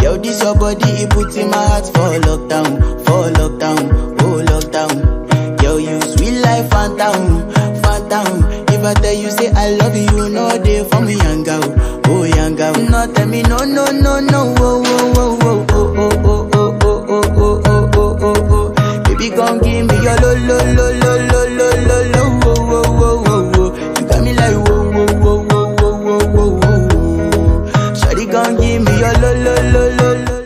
Yo, this your body, it puts in my heart for lockdown, oh lockdown. Yo, you sweet life, phantom, phantom. If I tell you say I love you, no day for me, young girl, oh young girl. No tell me no, no, no, no, oh, oh, oh, oh, oh, oh, oh, oh, oh, oh, oh, oh, oh, oh. Baby, gon' give me your lo, lo, lo, lo, lo, lo, lo, lo, oh, oh, oh, oh, oh. You got me like whoa, whoa, whoa, whoa, whoa, whoa, whoa, whoa. Shawty gon' give me your lo, lo, lo, lo, lo.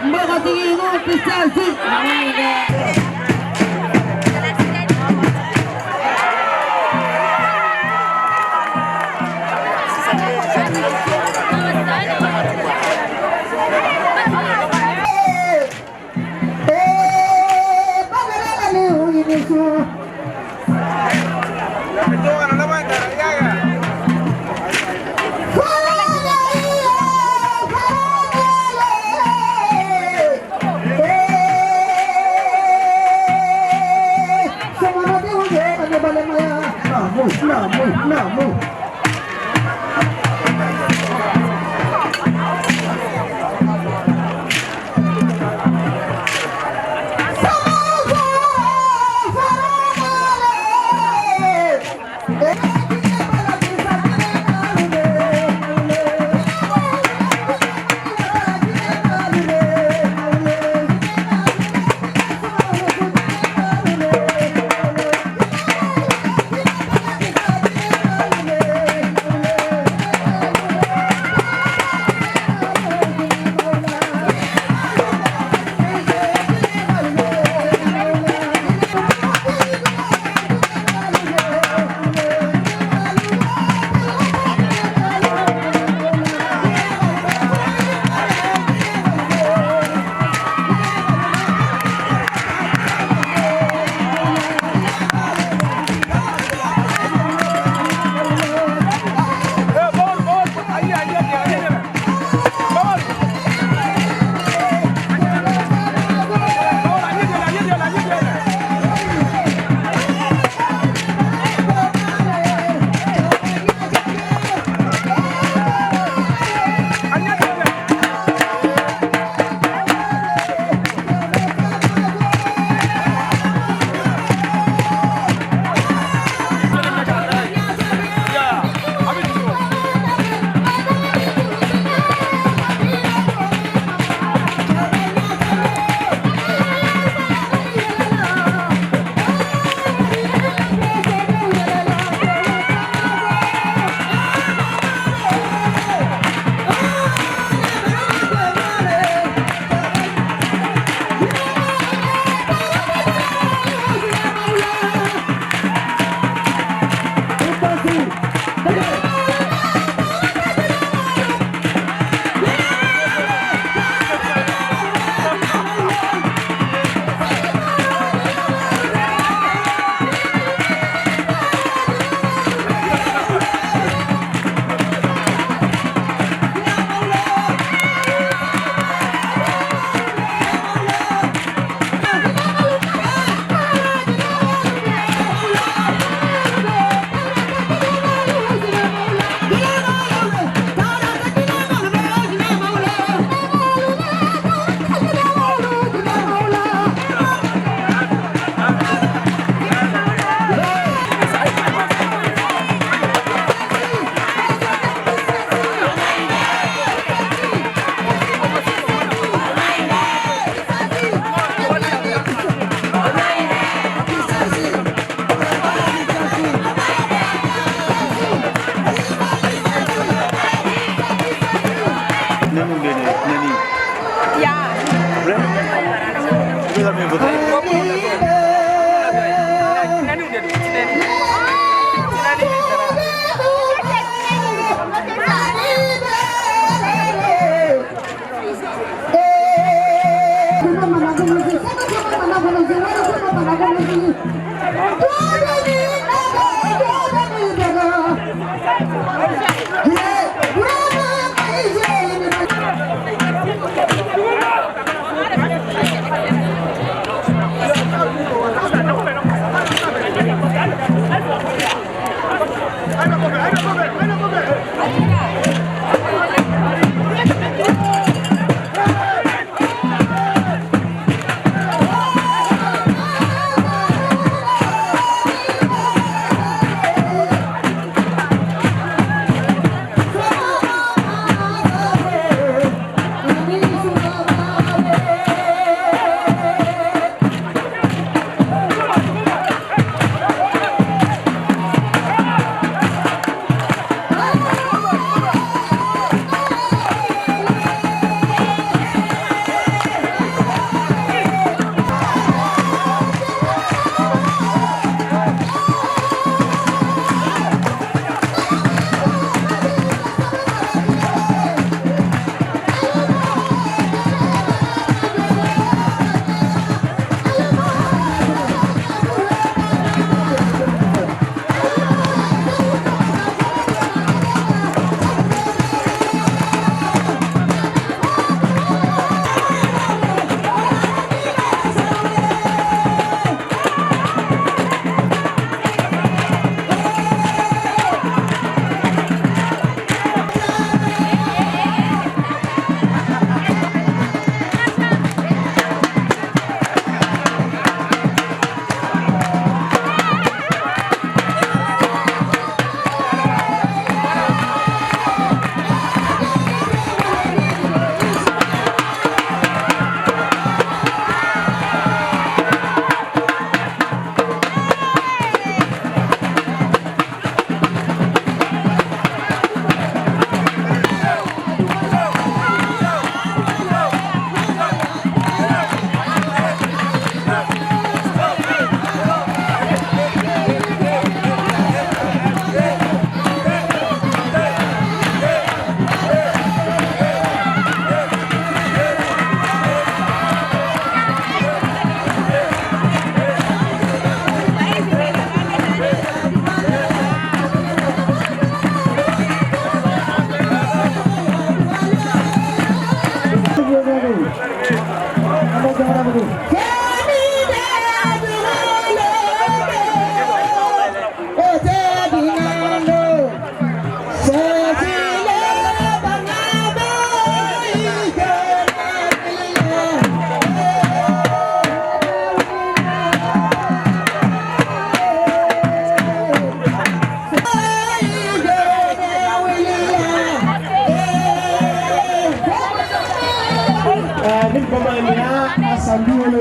Mbak tinggi itu bisa sih. Namu.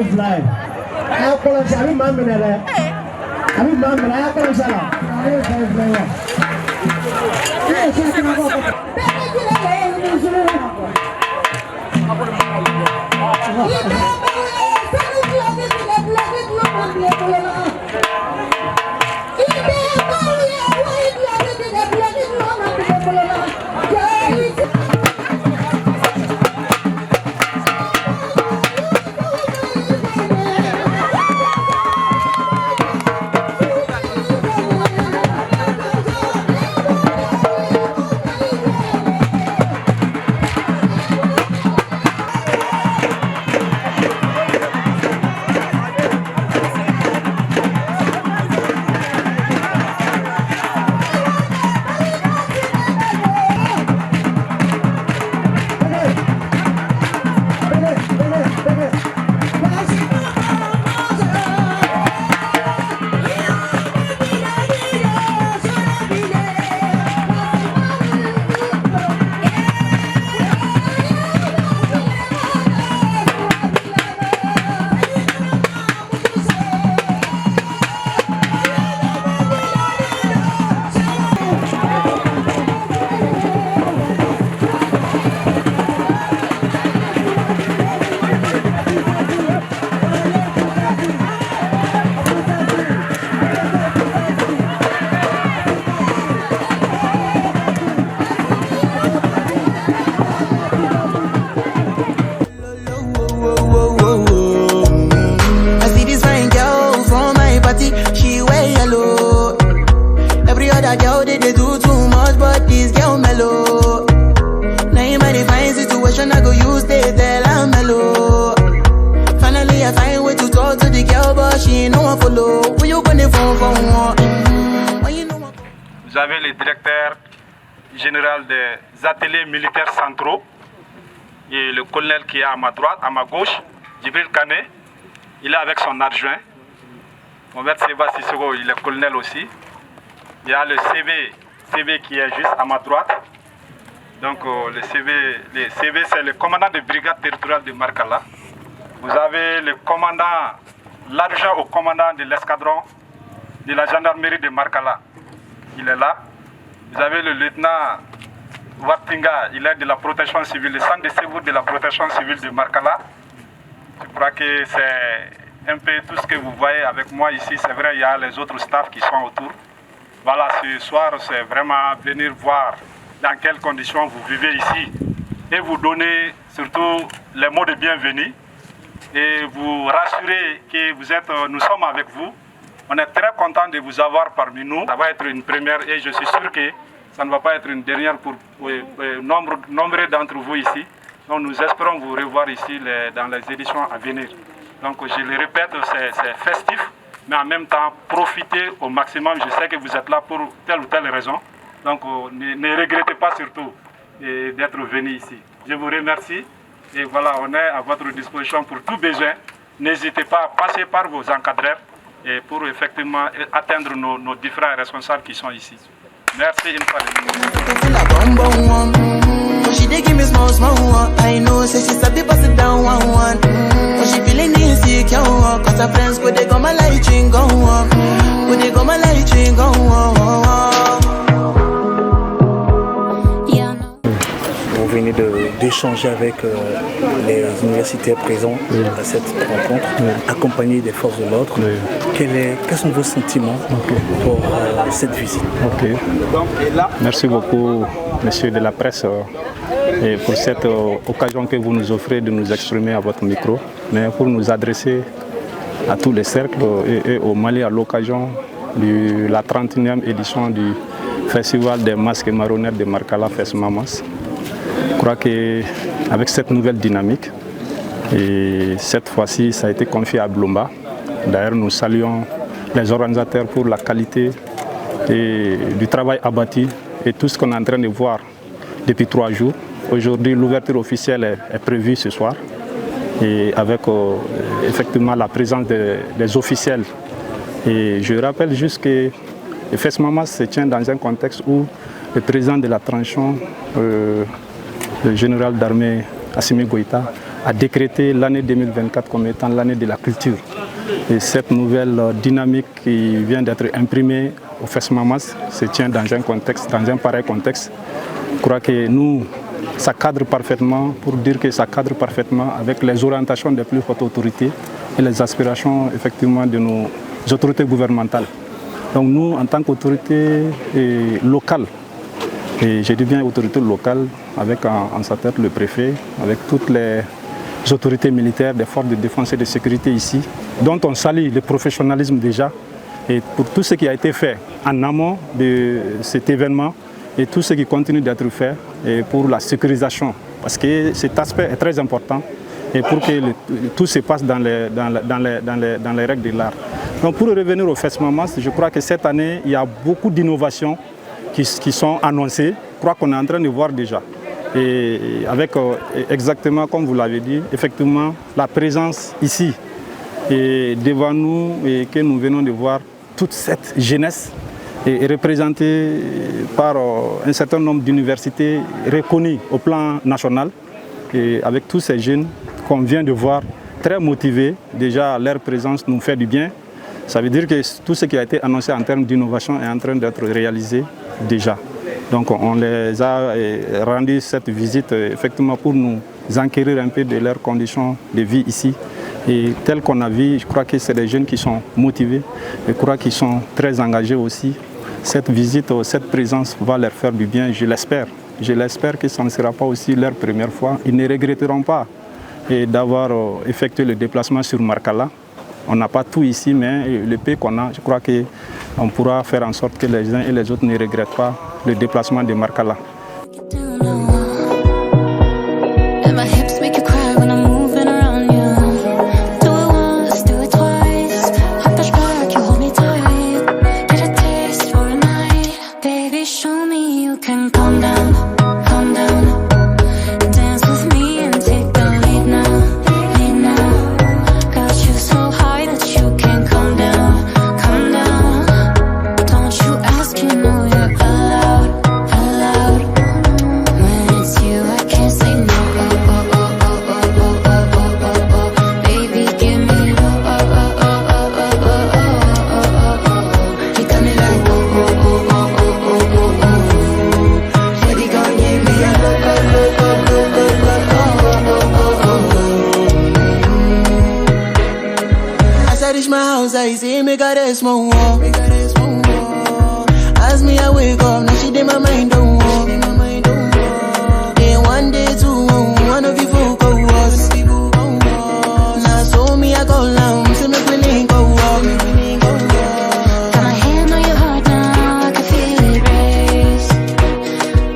fly. I call us a man in there. I mean, man, I call us a lot. Vous avez le directeur général des ateliers militaires centraux et le colonel qui est à ma droite, à ma gauche, Djibril Kane. Il est avec son adjoint. Mohamed Seba Sissoko, il est colonel aussi. Il y a le CB qui est juste à ma droite. Donc le CB c'est le commandant de brigade territoriale de Markala. Vous avez le commandant, l'adjoint au commandant de l'escadron de la gendarmerie de Markala. Il est là. Vous avez le lieutenant Wartinga, il est de la protection civile, le centre de secours de la protection civile de Markala. Je crois que c'est un peu tout ce que vous voyez avec moi ici. C'est vrai, il y a les autres staffs qui sont autour. Voilà, ce soir, c'est vraiment venir voir dans quelles conditions vous vivez ici et vous donner surtout les mots de bienvenue et vous rassurer que nous sommes avec vous. On est très content de vous avoir parmi nous. Ça va être une première et je suis sûr que ça ne va pas être une dernière pour nombre d'entre vous ici. Donc nous espérons vous revoir ici dans les éditions à venir. Donc je le répète, c'est festif, mais en même temps profitez au maximum. Je sais que vous êtes là pour telle ou telle raison. Donc ne regrettez pas surtout d'être venu ici. Je vous remercie et voilà, on est à votre disposition pour tout besoin. N'hésitez pas à passer par vos encadreurs et pour effectivement atteindre nos différents responsables qui sont ici. Merci une fois de Vous venez d'échanger avec les universitaires présents à cette rencontre, accompagnés des forces de l'ordre. Quels sont vos sentiments pour cette visite? Merci beaucoup, monsieur de la presse, et pour cette occasion que vous nous offrez de nous exprimer à votre micro, mais pour nous adresser à tous les cercles et au Mali à l'occasion de la 31e édition du Festival des masques et marionnettes de Markala Fes Mamas. Je crois qu'avec cette nouvelle dynamique, et cette fois-ci ça a été confié à Blumba. D'ailleurs nous saluons les organisateurs pour la qualité du travail abattu et tout ce qu'on est en train de voir depuis 3 jours. Aujourd'hui l'ouverture officielle est prévue ce soir et avec effectivement la présence des officiels. Et je rappelle juste que le Fes Mamas se tient dans un contexte où le président de la transition, le général d'armée Assimi Goïta, a décrété l'année 2024 comme étant l'année de la culture. Et cette nouvelle dynamique qui vient d'être imprimée au FESMAMAS se tient dans un pareil contexte. Je crois que nous, ça cadre parfaitement, pour dire que ça cadre parfaitement avec les orientations des plus hautes autorités et les aspirations effectivement de nos autorités gouvernementales. Donc nous, en tant qu'autorité locale, et je dis bien autorité locale, avec en sa tête le préfet, avec toutes les autorités militaires des forces de défense et de sécurité ici, dont on salue le professionnalisme déjà, et pour tout ce qui a été fait en amont de cet événement et tout ce qui continue d'être fait et pour la sécurisation, parce que cet aspect est très important et pour que tout se passe dans les règles de l'art. Donc pour revenir au FESMAMAS, je crois que cette année, il y a beaucoup d'innovations qui sont annoncées. Je crois qu'on est en train de voir déjà. Et avec exactement comme vous l'avez dit, effectivement, la présence ici et devant nous et que nous venons de voir toute cette jeunesse est représentée par un certain nombre d'universités reconnues au plan national et avec tous ces jeunes qu'on vient de voir très motivés. Déjà, leur présence nous fait du bien. Ça veut dire que tout ce qui a été annoncé en termes d'innovation est en train d'être réalisé déjà. Donc on les a rendu cette visite effectivement pour nous enquérir un peu de leurs conditions de vie ici. Et tel qu'on a vu, je crois que c'est des jeunes qui sont motivés, je crois qu'ils sont très engagés aussi. Cette visite, cette présence va leur faire du bien, je l'espère. Je l'espère que ça ne sera pas aussi leur première fois. Ils ne regretteront pas d'avoir effectué le déplacement sur Markala. On n'a pas tout ici, mais le peu qu'on a, je crois qu'on pourra faire en sorte que les uns et les autres ne regrettent pas le déplacement de Markala. I say make her rest more. As me I wake up, now she did my mind don't walk. Day one, day two, one of you folk go us. Now so me I go down, so make me link go walk. Got my hand on your heart now, I can feel it race.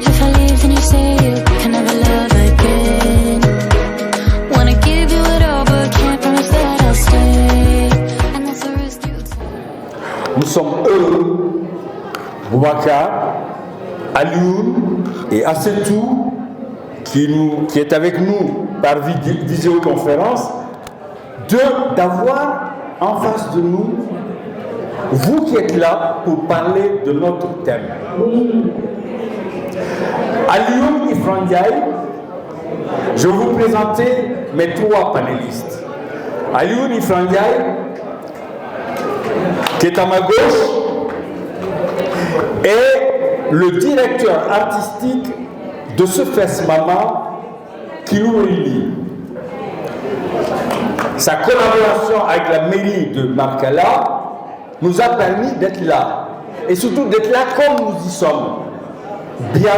If I leave, then you say you can never love again. Wanna give you it all, but can't promise that I'll stay. And that's a risk you take. Nous sommes heureux, Boubacar, Alioune et Assetou, qui est avec nous par visioconférence, d'avoir en face de nous vous qui êtes là pour parler de notre thème. Alioune Ifrandiaï, je vais vous présenter mes trois panélistes. Alioune Ifrandiaï, qui est à ma gauche, est le directeur artistique de ce FESMAMAS qui nous réunit. Sa collaboration avec la mairie de Markala nous a permis d'être là. Et surtout d'être là comme nous y sommes. Bien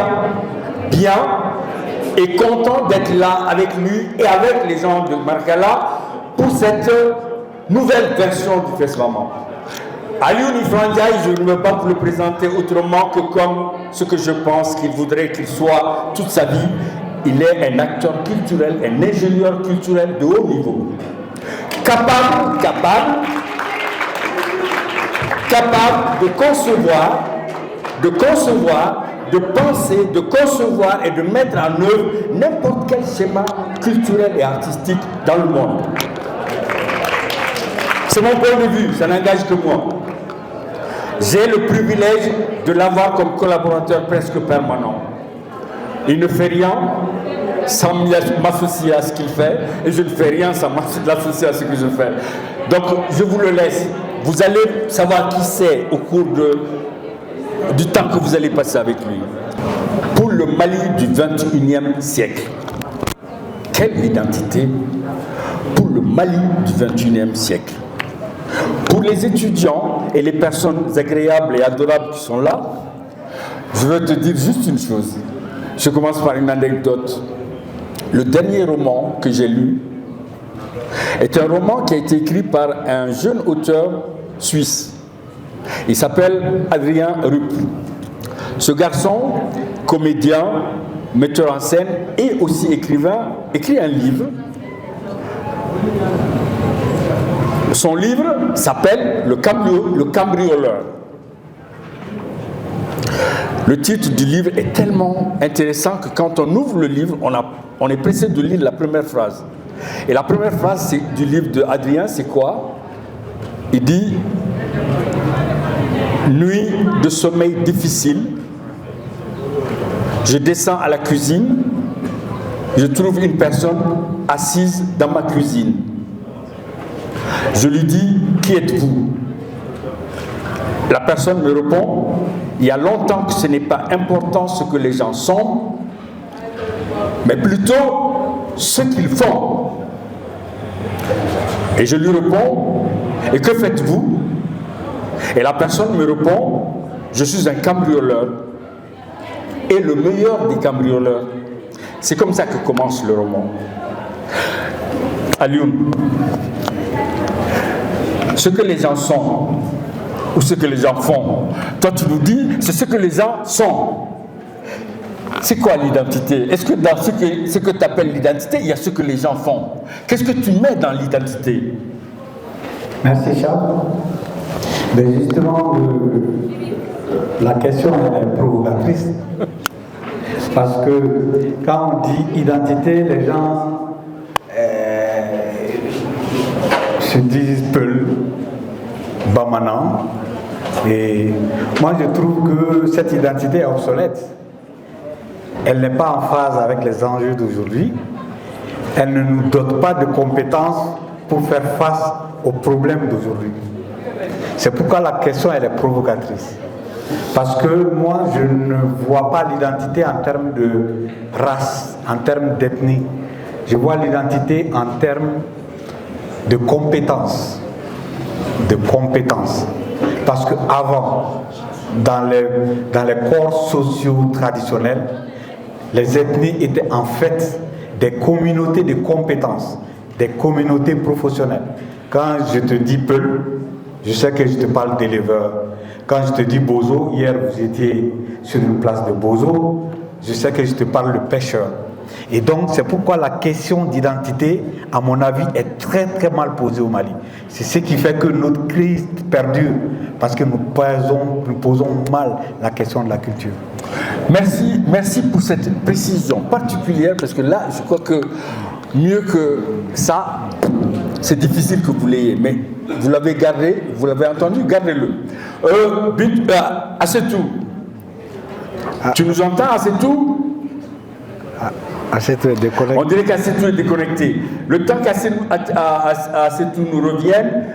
et content d'être là avec lui et avec les gens de Markala pour cette nouvelle version du FESMAMAS. Alioune Ifrandiaï, je ne veux pas vous le présenter autrement que comme ce que je pense qu'il voudrait qu'il soit toute sa vie. Il est un acteur culturel, un ingénieur culturel de haut niveau. Capable de concevoir, de penser, de concevoir et de mettre en œuvre n'importe quel schéma culturel et artistique dans le monde. C'est mon point de vue, ça n'engage que moi. J'ai le privilège de l'avoir comme collaborateur presque permanent. Il ne fait rien, sans m'associer à ce qu'il fait, et je ne fais rien sans m'associer à ce que je fais. Donc, je vous le laisse. Vous allez savoir qui c'est au cours du temps que vous allez passer avec lui. Pour le Mali du 21e siècle, quelle identité pour le Mali du 21e siècle? Pour les étudiants et les personnes agréables et adorables qui sont là, je veux te dire juste une chose. Je commence par une anecdote. Le dernier roman que j'ai lu est un roman qui a été écrit par un jeune auteur suisse. Il s'appelle Adrien Rupp. Ce garçon, comédien, metteur en scène et aussi écrivain, écrit un livre. Son livre s'appelle Le cambrioleur. Le titre du livre est tellement intéressant que quand on ouvre le livre, on est pressé de lire la première phrase. Et la première phrase du livre d'Adrien, c'est quoi? Il dit « Nuit de sommeil difficile, je descends à la cuisine, je trouve une personne assise dans ma cuisine. Je lui dis, qui êtes-vous? La personne me répond, il y a longtemps que ce n'est pas important ce que les gens sont, mais plutôt ce qu'ils font. Et je lui réponds, et que faites-vous? Et la personne me répond, je suis un cambrioleur, et le meilleur des cambrioleurs. C'est comme ça que commence le roman. Alioune, ce que les gens sont, ou ce que les gens font, toi tu nous dis, c'est ce que les gens sont. C'est quoi l'identité? Est-ce que dans ce que tu appelles l'identité, il y a ce que les gens font? Qu'est-ce que tu mets dans l'identité? Merci Charles. Mais justement, la question est provocatrice. Parce que quand on dit identité, les gens se disent Peul, Bamana. Et moi je trouve que cette identité est obsolète. Elle n'est pas en phase avec les enjeux d'aujourd'hui. Elle ne nous dote pas de compétences pour faire face aux problèmes d'aujourd'hui. C'est pourquoi la question elle est provocatrice. Parce que moi je ne vois pas l'identité en termes de race, en termes d'ethnie. Je vois l'identité en termes de compétences. De compétences. Parce qu'avant, dans les corps sociaux traditionnels, les ethnies étaient en fait des communautés de compétences, des communautés professionnelles. Quand je te dis Peul, je sais que je te parle d'éleveur. Quand je te dis Bozo, hier vous étiez sur une place de Bozo, je sais que je te parle de pêcheur. Et donc c'est pourquoi la question d'identité, à mon avis, est très très mal posée au Mali. C'est ce qui fait que notre crise perdure, parce que nous posons mal la question de la culture. Merci pour cette précision particulière, parce que là, je crois que mieux que ça, c'est difficile que vous l'ayez, mais vous l'avez gardé, vous l'avez entendu, gardez-le. Assetou, tu nous entends, Assetou? Assetou est déconnecté. On dirait qu'Assetou est déconnecté. Le temps qu'Assetou nous revienne,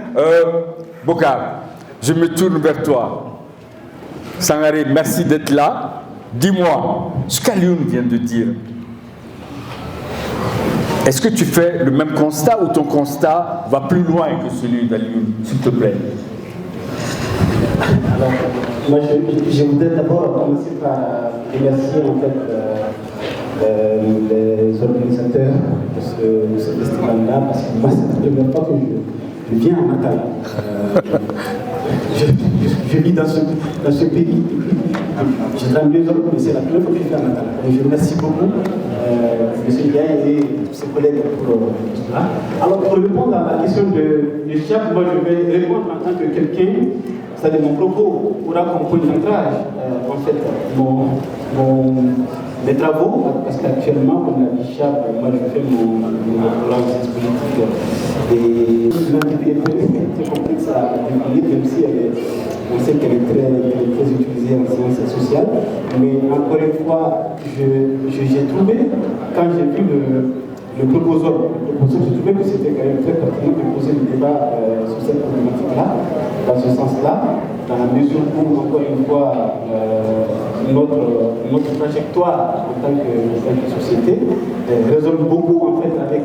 Bokar, je me tourne vers toi. Sangaré, merci d'être là. Dis-moi, ce qu'Alioune vient de dire, est-ce que tu fais le même constat ou ton constat va plus loin que celui d'Alioune, s'il te plaît? Alors, moi je voudrais d'abord commencer par remercier en fait les organisateurs de ce festival-là, parce que moi c'est la première fois que je viens à Matala. Je vis dans ce pays. Je travaille 2 ans, mais c'est la première fois que je viens à Matala. Donc je remercie beaucoup M. Diaye et tous ses collègues pour cela. Alors pour répondre à la question de Chiap, moi je vais répondre en tant que quelqu'un, c'est-à-dire mon propos pourra comprendre l'ancrage, en fait, mes travaux, parce qu'actuellement, comme l'a dit Chiap, moi je fais mon langue politique. Et l'identité est très complexe à définir, même si on sait qu'elle est très utilisée en sciences sociales. Mais encore une fois, j'ai trouvé, quand j'ai vu le proposeur, j'ai trouvé que c'était quand même très pertinent de poser le débat sur cette problématique-là, dans ce sens-là, dans la mesure où, encore une fois, notre trajectoire en tant que société résonne beaucoup en fait avec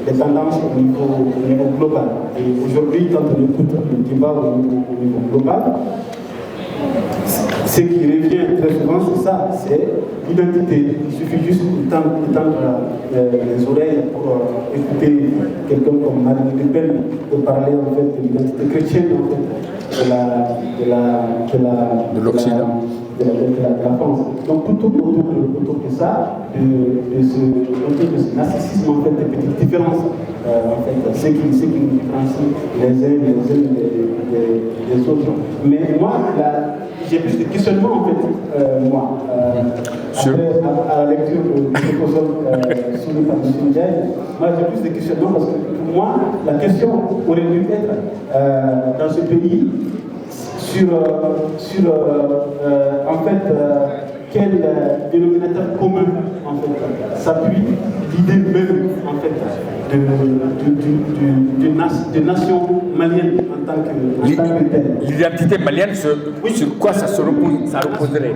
les tendances au niveau global. Et aujourd'hui, quand on écoute le débat au niveau global, ce qui revient très souvent, c'est ça, c'est l'identité. Il suffit juste d'étendre les oreilles pour écouter quelqu'un comme Marine Le Pen de parler en fait de l'identité chrétienne en fait, de l'Occident. De la France. Donc tout autour de ça, de ce narcissisme en fait, des petites différences, en fait, ce qui nous différencie les uns des autres. Mais moi, j'ai plus de questionnements en fait, moi. Après, à la lecture du proposeur soumis par M. Ndiaye, moi j'ai plus de questionnements parce que pour moi, la question aurait dû être dans ce pays sur en fait, quel dénominateur commun en fait, s'appuie l'idée même en fait, de nation malienne en tant que telle. L'identité malienne, sur quoi ça reposerait?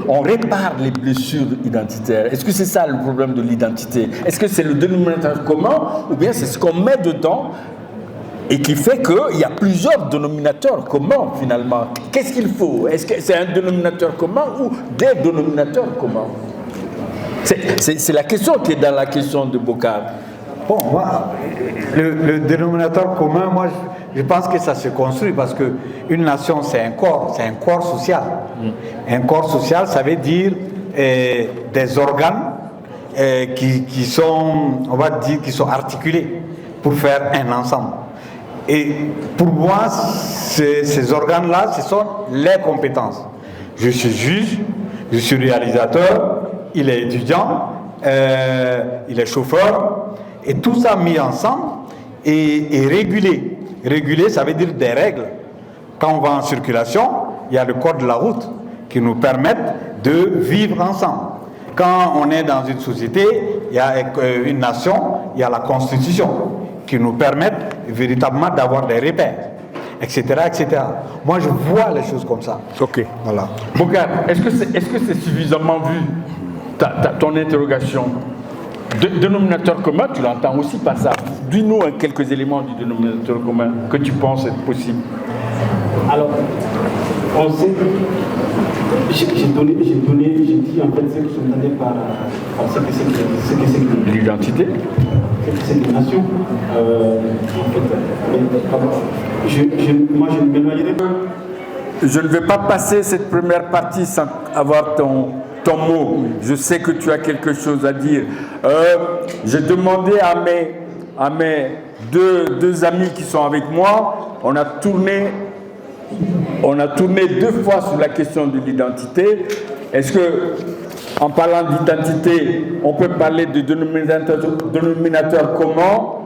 On répare les blessures identitaires. Est-ce que c'est ça le problème de l'identité? Est-ce que c'est le dénominateur commun ou bien c'est ce qu'on met dedans et qui fait qu'il y a plusieurs dénominateurs communs finalement? Qu'est-ce qu'il faut? Est-ce que c'est un dénominateur commun ou des dénominateurs communs? C'est la question qui est dans la question de Bokar. Bon, moi, le dénominateur commun, moi, je pense que ça se construit parce qu'une nation, c'est un corps social. Un corps social, ça veut dire des organes qui sont, on va dire, qui sont articulés pour faire un ensemble. Et pour moi, ces organes-là, ce sont les compétences. Je suis juge, je suis réalisateur, il est étudiant, il est chauffeur, et tout ça mis ensemble et régulé. Régulé, ça veut dire des règles. Quand on va en circulation, il y a le code de la route qui nous permet de vivre ensemble. Quand on est dans une société, il y a une nation, il y a la constitution qui nous permettent véritablement d'avoir des repères, etc., etc. Moi, je vois les choses comme ça. Ok. Voilà. Bokar, est-ce que c'est suffisamment vu, ton interrogation? Dénominateur commun, tu l'entends aussi par ça. Dis-nous quelques éléments du dénominateur commun que tu penses être possible. Alors, on sait, j'ai dit en fait ce que j'entendais par ce que c'est l'identité. C'est une nation. Moi, je ne m'éloignerai pas. Je ne vais pas passer cette première partie sans avoir ton mot. Je sais que tu as quelque chose à dire. J'ai demandé à mes deux amis qui sont avec moi, on a tourné 2 fois sur la question de l'identité. Est-ce que, en parlant d'identité, on peut parler de dénominateur commun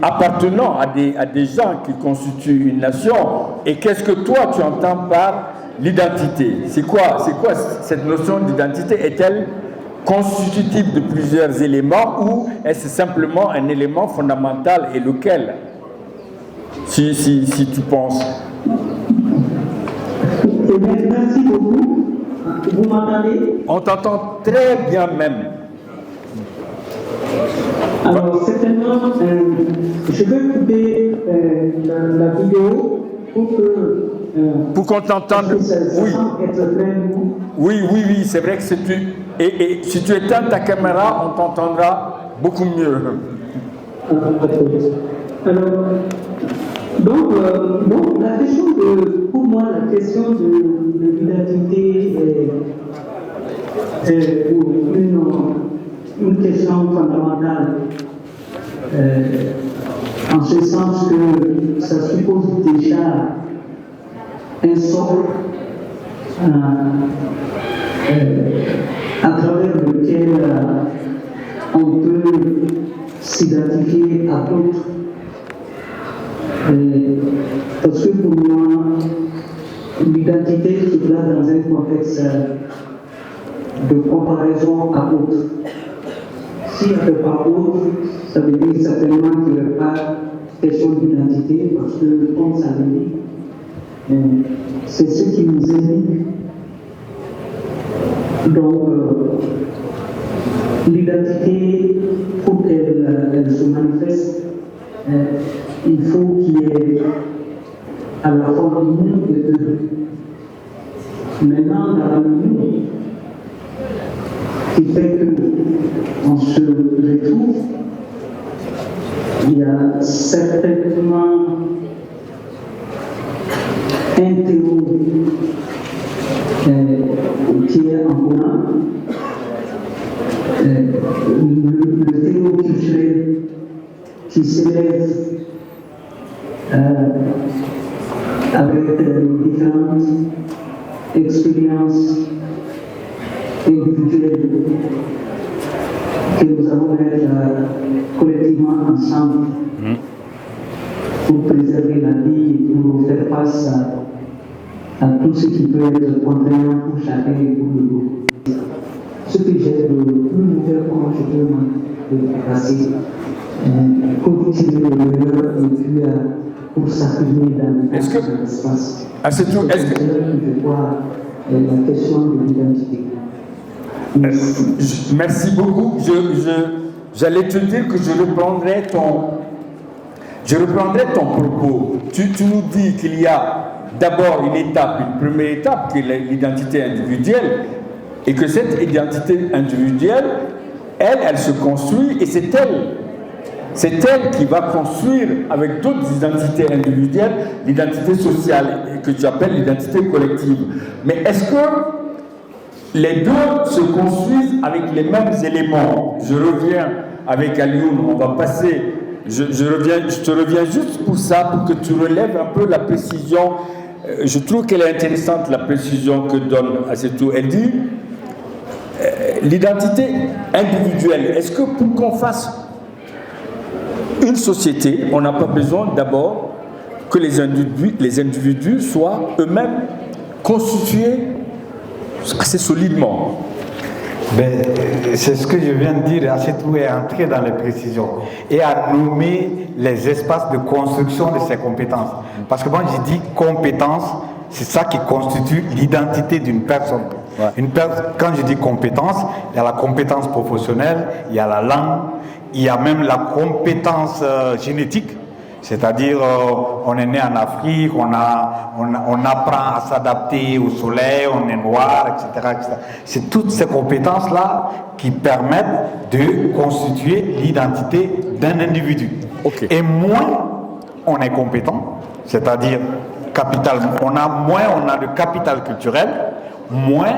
appartenant à des gens qui constituent une nation? Et qu'est-ce que toi tu entends par l'identité? C'est quoi cette notion d'identité? Est-elle constitutive de plusieurs éléments ou est-ce simplement un élément fondamental et lequel? Si tu penses. Merci beaucoup. Vous m'entendez? On t'entend très bien même. Alors, certainement, je vais couper la vidéo pour qu'on t'entende. Oui, c'est vrai que si tu éteins ta caméra, on t'entendra beaucoup mieux. Alors, donc, la question pour moi, la question de l'identité est une question fondamentale. En ce sens que ça suppose déjà un socle à travers lequel on peut s'identifier à d'autres. Parce que pour moi, l'identité se place dans un contexte de comparaison à autre. Si elle ne fait pas autre, ça veut dire certainement qu'il n'y a pas question d'identité, parce que, comme ça veut dire, c'est ce qui nous indique. Donc, l'identité, pour qu'elle se manifeste, il faut qu'il y ait à la fois l'union des deux. Maintenant, dans la l'union, qui fait qu'on se retrouve, il y a certainement un théo qui est en commun, le théo culturel qui s'élève avec différentes expériences individuelles que nous allons mettre collectivement ensemble pour préserver la vie et pour faire face à tout ce qui peut être contraignant pour chacun et pour le groupe. Ce que j'ai de plus mauvais, comment je peux me passer, continuer le meilleur et puis pour s'affirmer dans l'espace. C'est tout. Est-ce que je vois la question de l'identité? Merci beaucoup. J'allais te dire que je reprendrai ton propos. Tu nous dis qu'il y a d'abord une première étape qui est l'identité individuelle, et que cette identité individuelle, elle se construit, et c'est elle qui va construire avec d'autres identités individuelles l'identité sociale, que tu appelles l'identité collective. Mais est-ce que les deux se construisent avec les mêmes éléments? Je reviens avec Alioune, on va passer, je te reviens juste pour ça, pour que tu relèves un peu la précision. Je trouve qu'elle est intéressante, la précision que donne Assetou. Elle dit l'identité individuelle. Est-ce que pour qu'on fasse une société, on n'a pas besoin d'abord que les individus soient eux-mêmes constitués assez solidement? C'est ce que je viens de dire. Assetou est entré dans les précisions et a nommé les espaces de construction de ses compétences. Parce que moi, j'ai dit compétences, c'est ça qui constitue l'identité d'une personne. Ouais. Quand je dis compétence, il y a la compétence professionnelle, il y a la langue, il y a même la compétence génétique. C'est-à-dire, on est né en Afrique, on apprend à s'adapter au soleil, on est noir, etc. etc. C'est toutes ces compétences-là qui permettent de constituer l'identité d'un individu. Okay. Et moins on est compétent, c'est-à-dire moins on a de capital culturel, moins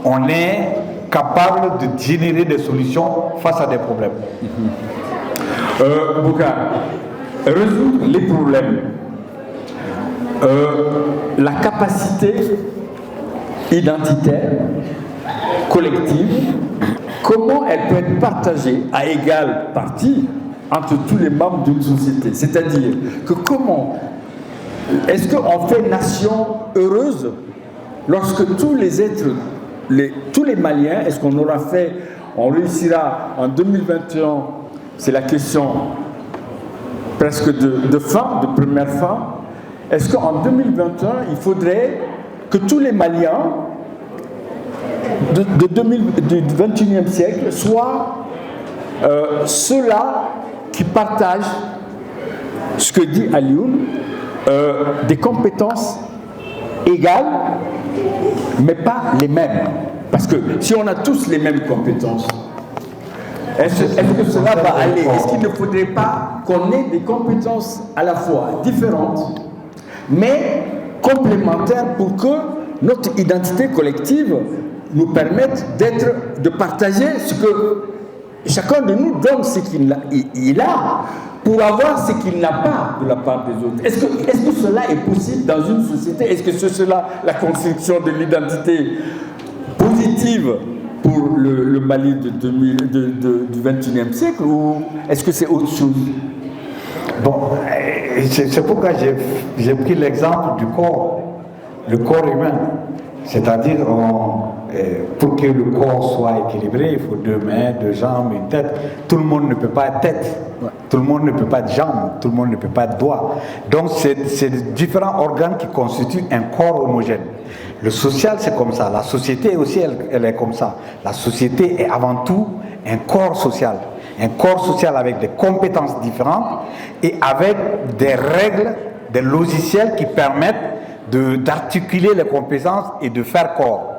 on est capable de générer des solutions face à des problèmes. Bouka, résoudre les problèmes, la capacité identitaire, collective, comment elle peut être partagée à égale partie entre tous les membres d'une société? C'est-à-dire que est-ce qu'on fait nation heureuse lorsque tous les êtres, tous les Maliens, est-ce on réussira en 2021, c'est la question presque de première fin, est-ce qu'en 2021, il faudrait que tous les Maliens du 21e siècle soient ceux-là qui partagent ce que dit Alioune, des compétences égales, mais pas les mêmes. Parce que si on a tous les mêmes compétences, est-ce que cela va aller? Est-ce qu'il ne faudrait pas qu'on ait des compétences à la fois différentes, mais complémentaires pour que notre identité collective nous permette de partager ce que chacun de nous donne, ce qu'il a, pour avoir ce qu'il n'a pas de la part des autres. Est-ce que cela est possible dans une société? Est-ce que c'est cela la construction de l'identité positive pour le Mali du 21e siècle, ou est-ce que c'est autre chose? Bon, c'est pourquoi j'ai pris l'exemple du corps. le corps humain. C'est-à-dire, pour que le corps soit équilibré, il faut 2 mains, 2 jambes, une tête. Tout le monde ne peut pas être tête, tout le monde ne peut pas être jambe, tout le monde ne peut pas être doigt. Donc, c'est différents organes qui constituent un corps homogène. Le social, c'est comme ça. La société aussi, elle est comme ça. La société est avant tout un corps social. Un corps social avec des compétences différentes et avec des règles, des logiciels qui permettent d'articuler les compétences et de faire corps.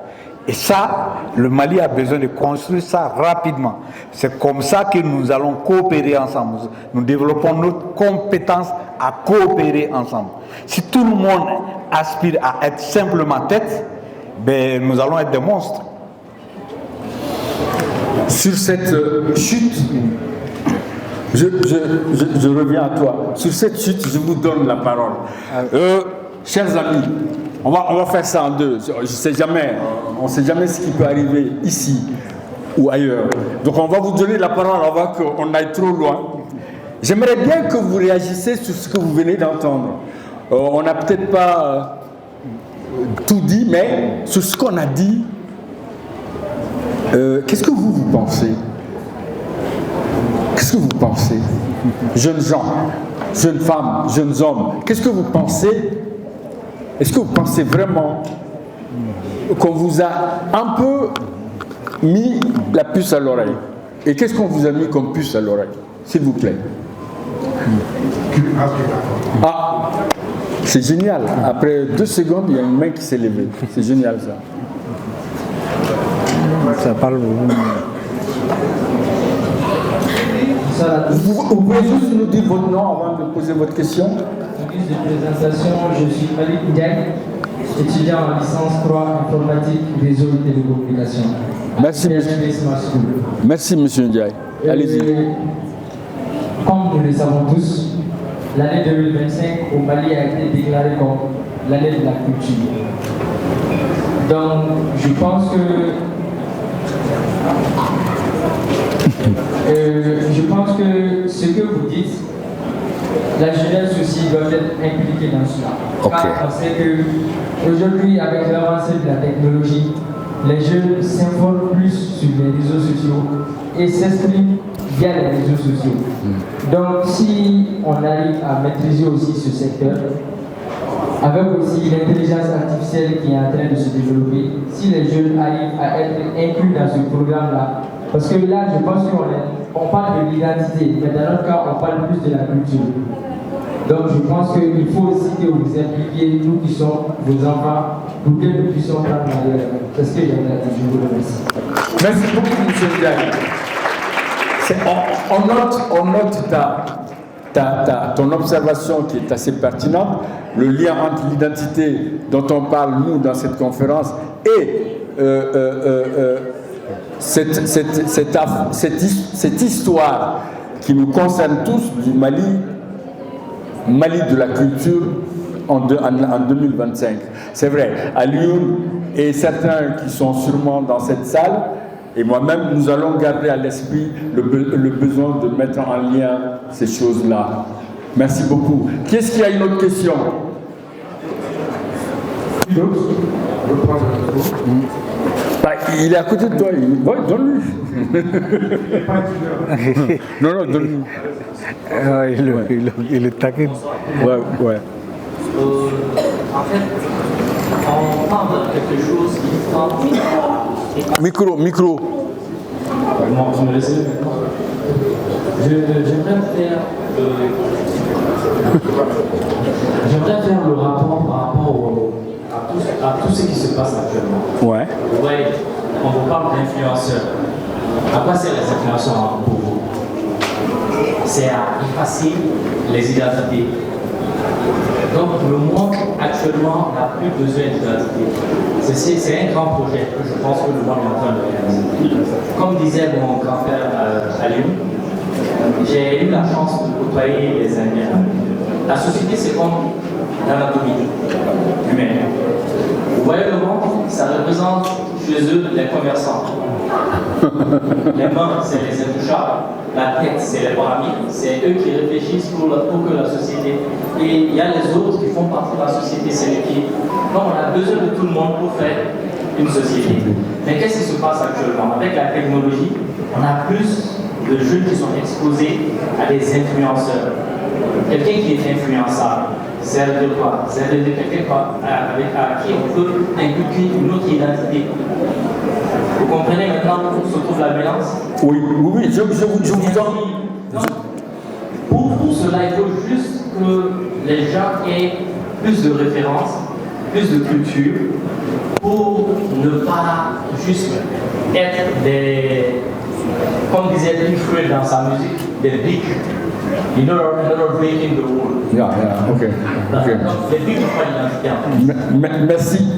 Et ça, le Mali a besoin de construire ça rapidement. C'est comme ça que nous allons coopérer ensemble. Nous développons notre compétence à coopérer ensemble. Si tout le monde aspire à être simplement tête, ben, nous allons être des monstres. Sur cette chute, je reviens à toi. Sur cette chute, je vous donne la parole. Chers amis, on va faire ça en deux. On ne sait jamais ce qui peut arriver ici ou ailleurs. Donc on va vous donner la parole avant qu'on aille trop loin. J'aimerais bien que vous réagissiez sur ce que vous venez d'entendre. On n'a peut-être pas tout dit, mais sur ce qu'on a dit, qu'est-ce que vous pensez? Qu'est-ce que vous pensez? Jeunes gens, jeunes femmes, jeunes hommes, qu'est-ce que vous pensez? Est-ce que vous pensez vraiment qu'on vous a un peu mis la puce à l'oreille? Et qu'est-ce qu'on vous a mis comme puce à l'oreille? S'il vous plaît. Ah, c'est génial. Après 2 secondes, il y a une main qui s'est levée. C'est génial ça. Ça parle. Vous pouvez juste nous dire votre nom avant de poser votre question? De présentation, je suis Malik Ndiaye, étudiant en licence 3 informatique, réseau et télécommunications. Merci, merci monsieur Ndiaye. Allez-y. Comme nous le savons tous, l'année 2025 au Mali a été déclarée comme l'année de la culture. Donc, je pense que ce que vous dites, la jeunesse aussi doit être impliquée dans cela. Okay. Car on sait qu'aujourd'hui, avec l'avancée de la technologie, les jeunes s'informent plus sur les réseaux sociaux et s'expriment via les réseaux sociaux. Donc, si on arrive à maîtriser aussi ce secteur, avec aussi l'intelligence artificielle qui est en train de se développer, si les jeunes arrivent à être inclus dans ce programme-là, parce que là, je pense qu'on parle de l'identité, mais dans notre cas, on parle plus de la culture. Donc, je pense qu'il faut aussi que vous impliquiez, nous qui sommes vos enfants, pour que nous puissions prendre la relève. C'est ce que j'ai à dire. Je vous remercie. Merci beaucoup, M. Ndiaye. On note ton observation qui est assez pertinente, le lien entre l'identité dont on parle, nous, dans cette conférence, et cette histoire qui nous concerne tous du Mali de la culture en 2025. C'est vrai, à Lyon et certains qui sont sûrement dans cette salle, et moi-même, nous allons garder à l'esprit le besoin de mettre en lien ces choses-là. Merci beaucoup. Qui est-ce qui a une autre question? Il est à côté de toi. Oui, donne-lui. Non, donne-lui. Il est taquin. Ouais. En fait, on parle de quelque chose qui prend... Micro. Vous me laissez? J'aimerais faire le rapport par rapport à tout ce qui se passe actuellement. Ouais. Vous voyez, on vous parle d'influenceurs. À quoi servent les influenceurs pour vous? C'est à effacer les identités. Donc le monde actuellement n'a plus besoin d'identité. C'est un grand projet que je pense que le monde est en train de réaliser. Comme disait mon grand-père à Lyon, j'ai eu la chance de côtoyer les Indiens. La société, c'est comme l'anatomie humaine. Vous voyez le monde, ça représente chez eux les commerçants. Les mains, c'est les intouchables. La tête, c'est les parmi. C'est eux qui réfléchissent pour que la société. Et il y a les autres qui font partie de la société, c'est l'équipe. Donc on a besoin de tout le monde pour faire une société. Mais qu'est-ce qui se passe actuellement? Avec la technologie, on a plus de jeunes qui sont exposés à des influenceurs. Quelqu'un qui est influençable, c'est de quoi? C'est de quelqu'un à qui on peut inculquer une autre identité. Vous comprenez maintenant où se trouve la violence? Oui, je vous en... Pour tout cela, il faut juste que les gens aient plus de références, plus de culture, pour ne pas juste être des, comme disait Pink Floyd dans sa musique, des big. You know, another breaking the wall. Yeah, ok.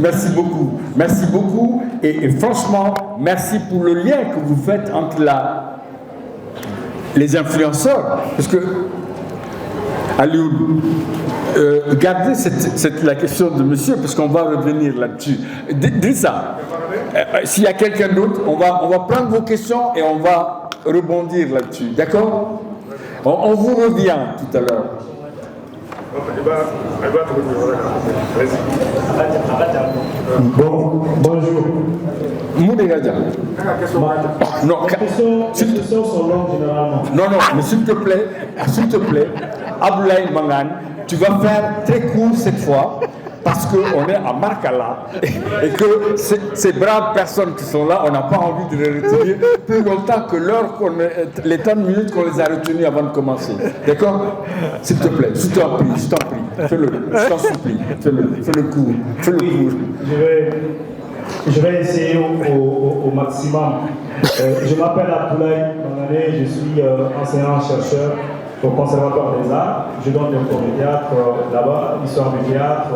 Merci beaucoup. Et franchement, merci pour le lien que vous faites entre les influenceurs. Parce que, Alioune, gardez la question de monsieur, parce qu'on va revenir là-dessus. Dites ça. S'il y a quelqu'un d'autre, on va prendre vos questions et on va rebondir là-dessus. D'accord? On vous revient tout à l'heure. Bonjour. Moudégadia. Non, les questions sont longues généralement. Non, mais s'il te plaît, Abdoulaye Mangane, tu vas faire très court cette fois, parce qu'on est à Markala et que ces braves personnes qui sont là, on n'a pas envie de les retenir plus longtemps que les 30 minutes qu'on les a retenues avant de commencer. D'accord? S'il te plaît, je t'en prie, fais-le, je t'en supplie, fais-le court. Je vais essayer au maximum. Je m'appelle Abdoulaye Mangane, je suis enseignant-chercheur au Conservatoire des Arts. Je donne des cours de théâtre là-bas, l'histoire du théâtre,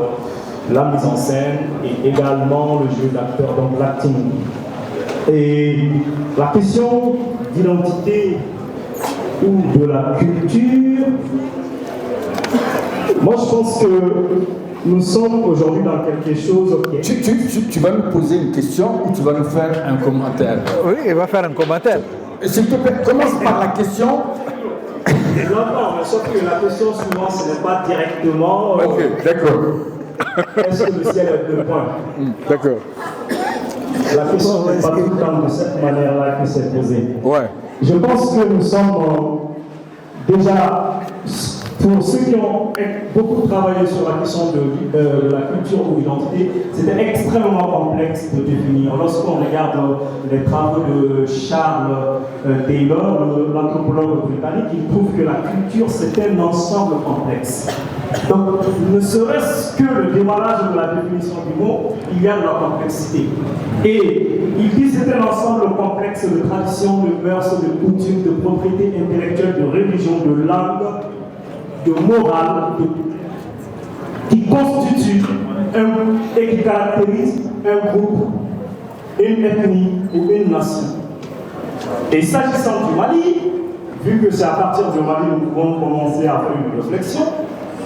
la mise en scène et également le jeu d'acteur, donc l'acting. Et la question d'identité ou de la culture, moi je pense que nous sommes aujourd'hui dans quelque chose qui est... Tu vas nous poser une question ou tu vas nous faire un commentaire? Oui, il va faire un commentaire. S'il te plaît, commence par la question. Non, mais sauf que la question souvent ce n'est pas directement. Ok, d'accord. Est-ce que le ciel est de point? D'accord. La question n'est pas tout le temps de cette manière-là qui s'est posée. Ouais. Je pense que nous sommes déjà, pour ceux qui ont beaucoup travaillé sur la question de la culture ou l'identité, c'était extrêmement complexe de définir. Lorsqu'on regarde les travaux de Charles Taylor, l'anthropologue britannique, il prouve que la culture c'est un ensemble complexe. Donc, ne serait-ce que le démarrage de la définition du mot, il y a de la complexité. Et il dit que c'est un ensemble complexe de traditions, de mœurs, de coutumes, de propriétés intellectuelles, de religion, de langue, de morale, qui constitue et qui caractérise un groupe, une ethnie ou une nation. Et s'agissant du Mali, vu que c'est à partir du Mali que nous pouvons commencer à faire une réflexion,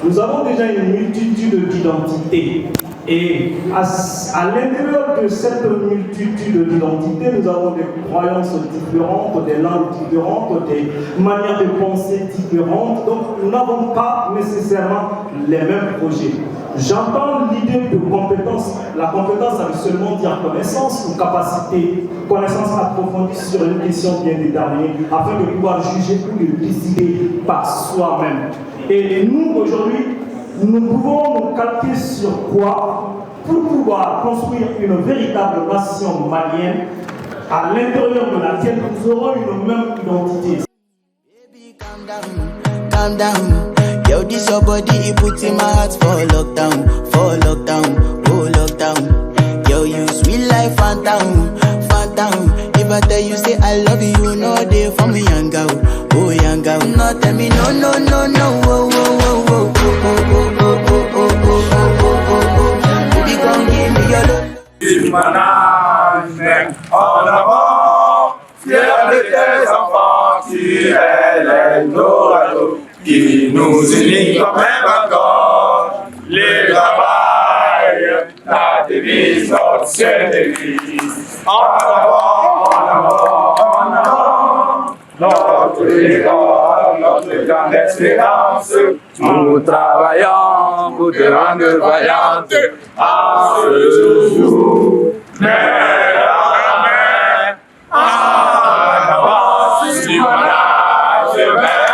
nous avons déjà une multitude d'identités. Et à l'intérieur de cette multitude d'identités, nous avons des croyances différentes, des langues différentes, des manières de penser différentes. Donc, nous n'avons pas nécessairement les mêmes projets. J'entends l'idée de compétence. La compétence, ça veut seulement dire connaissance ou capacité, connaissance approfondie sur une question bien déterminée, afin de pouvoir juger ou de décider par soi-même. Et nous, aujourd'hui, nous pouvons nous calquer sur quoi pour pouvoir construire une véritable nation malienne à l'intérieur de laquelle nous aurons une même identité. Calm down, yo, this your body, it puts in my heart for lockdown, oh lockdown. Yo, you sweet life, phantom. If I tell you say I love you, you know they for me young girl, oh young girl. No tell me no, oh, oh, oh, oh, oh, oh, oh. Baby, come give me your love. Il manage en avant, fier de tes enfants, tu es l'Eldorado, qui nous unit comme un bateau. la devise, notre ciel d'église. En avant, en avant, en avant, notre idole, notre grande espérance. Nous travaillons pour te rendre vaillante à ce jour. Mais la mer, en avant, si voilà, je vais.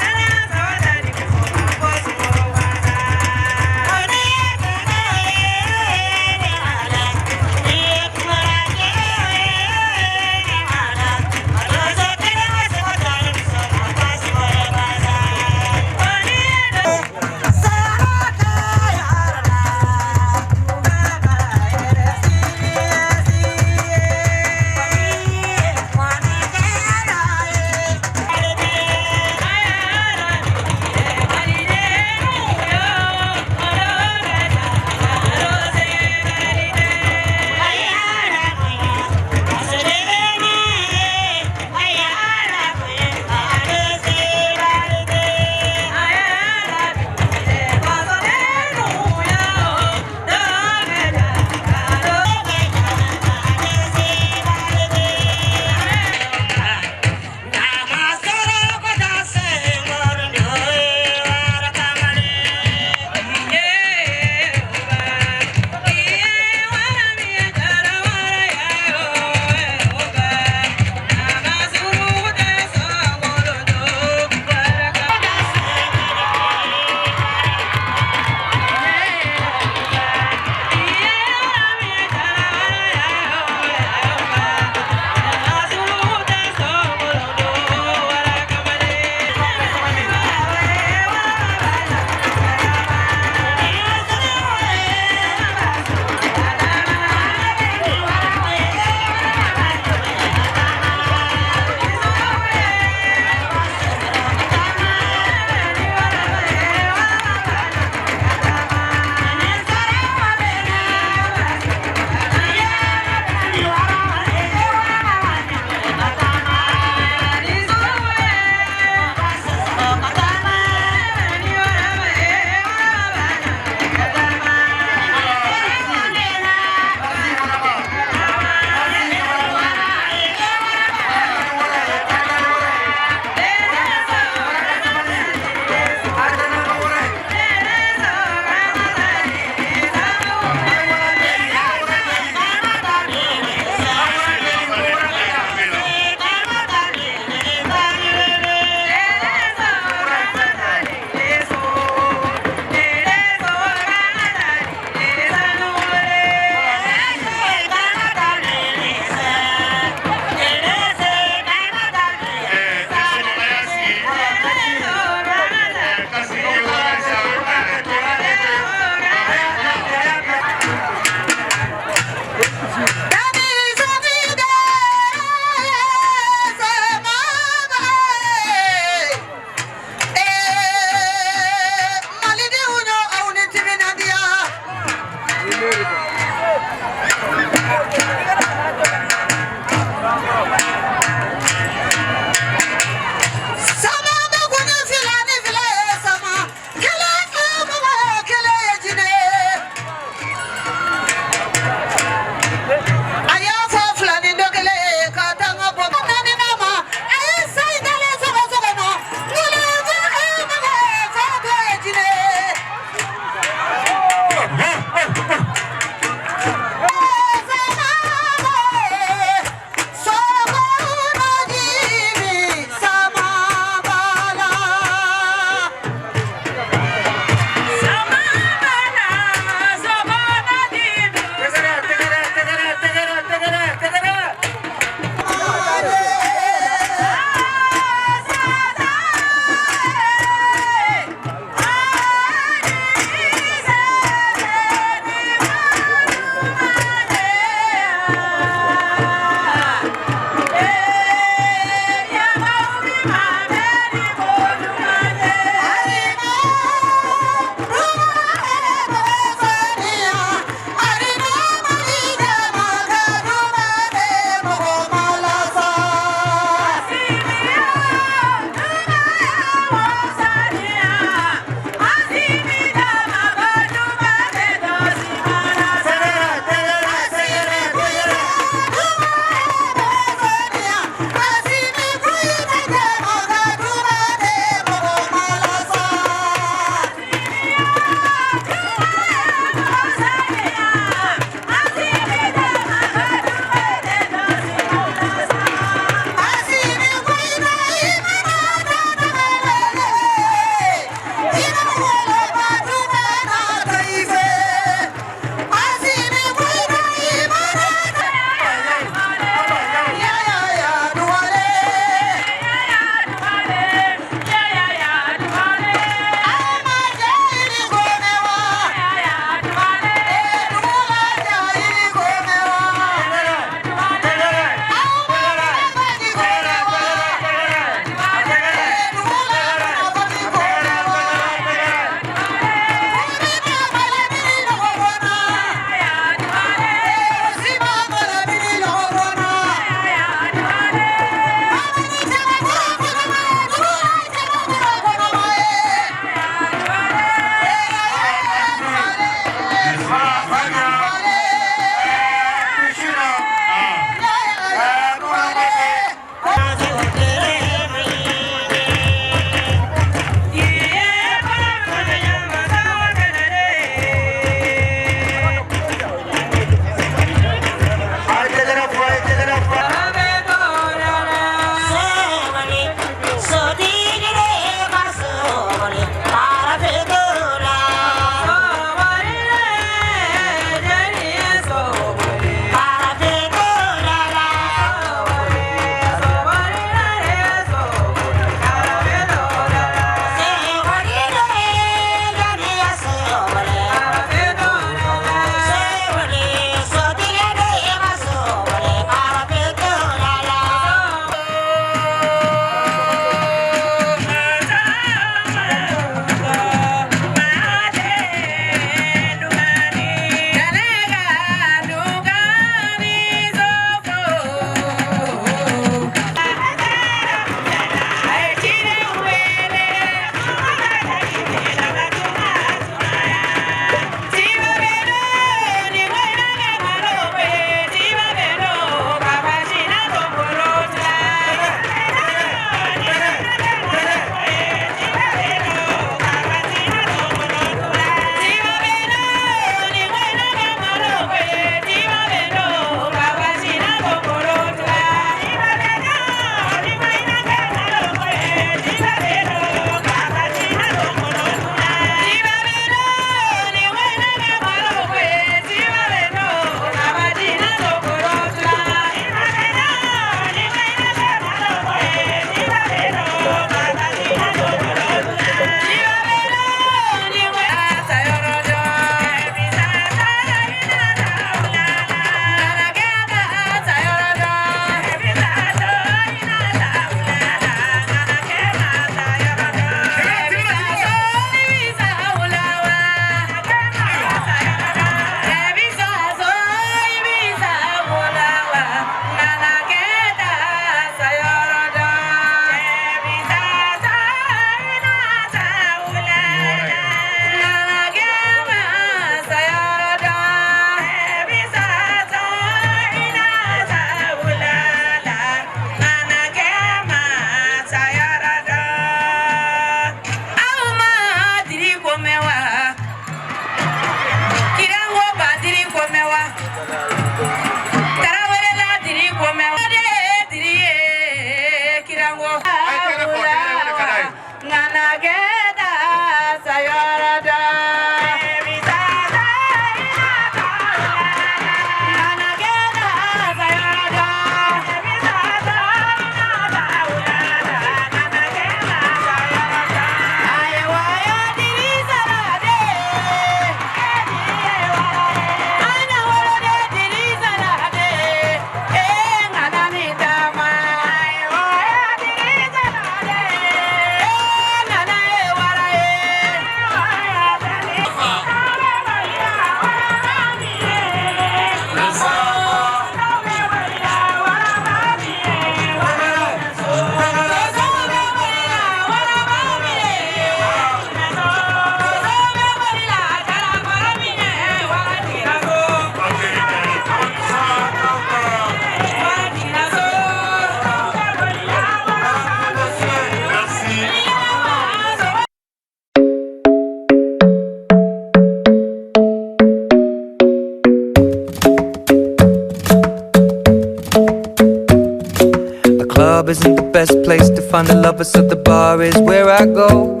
find the lovers, so the bar is where I go.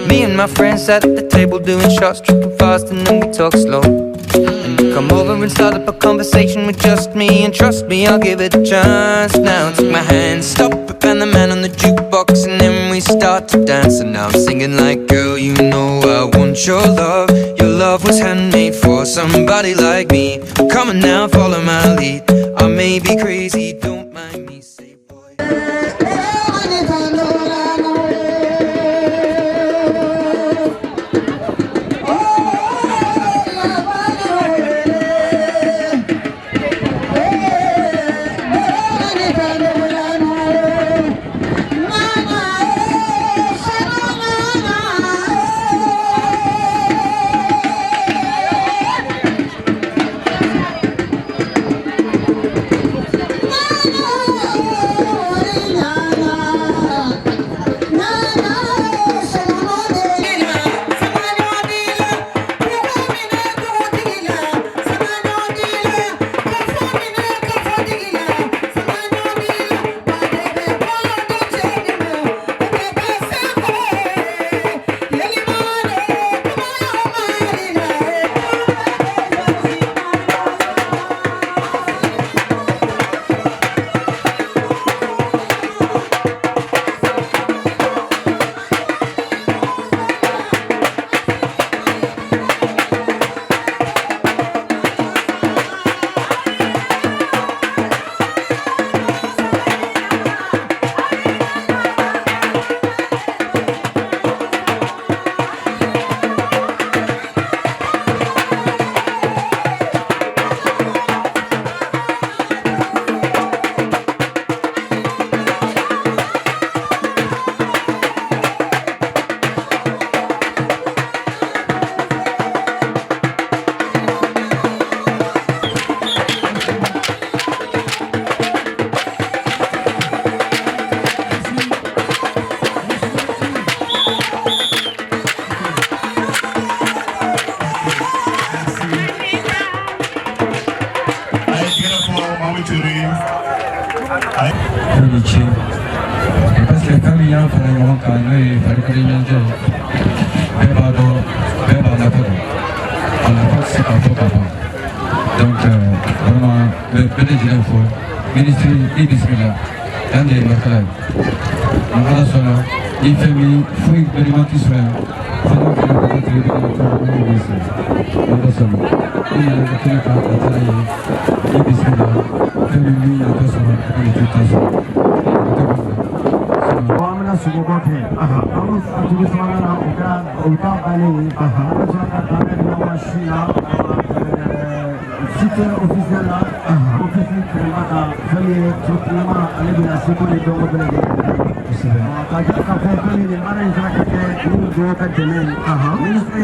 Me and my friends at the table doing shots, tripping fast, and then we talk slow. And you come over and start up a conversation with just me, and trust me, I'll give it a chance. Now take my hand, stop it, and the man on the jukebox, and then we start to dance. And now I'm singing like, girl, you know I want your love. Your love was handmade for somebody like me. Come on now, follow my lead. I may be crazy, don't mind me. Say, boy. Donc, vraiment, le ministre et bismillah, dans des marques-là. Donc, à la soirée, il fait mi, fouille de l'immense soin. Pendant que nous avons été dans le ministre, dans la soirée, il y a un peu de temps à travailler, et bismillah, fait mi, à la soirée, pour les tout à soirée. Wamna sugogote amu atubi samana uka bale aja ka na mashina site officiel la officiel kremata fele tuklama alibina sikule dongo bele ka ja ka fele ni mara intra ke ni do ka denen ministre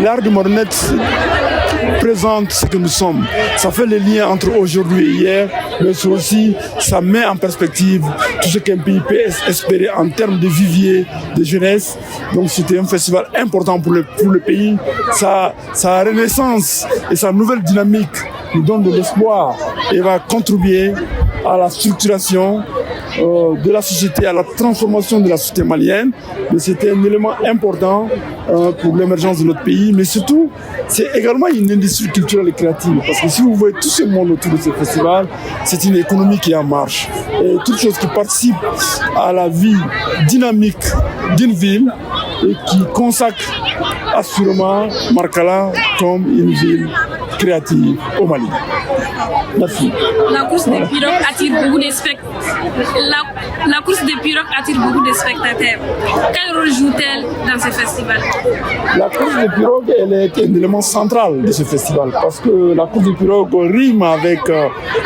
l'art de marionnette présente ce que nous sommes. Ça fait le lien entre aujourd'hui et hier, mais aussi ça met en perspective tout ce qu'un pays peut espérer en termes de vivier, de jeunesse. Donc c'était un festival important pour le pays. Sa renaissance et sa nouvelle dynamique nous donne de l'espoir et va contribuer à la structuration de la société, à la transformation de la société malienne. Mais c'était un élément important pour l'émergence de notre pays. Mais surtout, c'est également une industrie culturelle et créative. Parce que si vous voyez tout ce monde autour de ce festival, c'est une économie qui est en marche. Et toute chose qui participe à la vie dynamique d'une ville et qui consacre assurément Marcala comme une ville créative au Mali. Merci. La course des pirogues attire beaucoup de spectateurs. La course des pirogues attire beaucoup de spectateurs. Quel rôle joue-t-elle dans ce festival? La course des pirogues, elle est un élément central de ce festival parce que la course des pirogues rime avec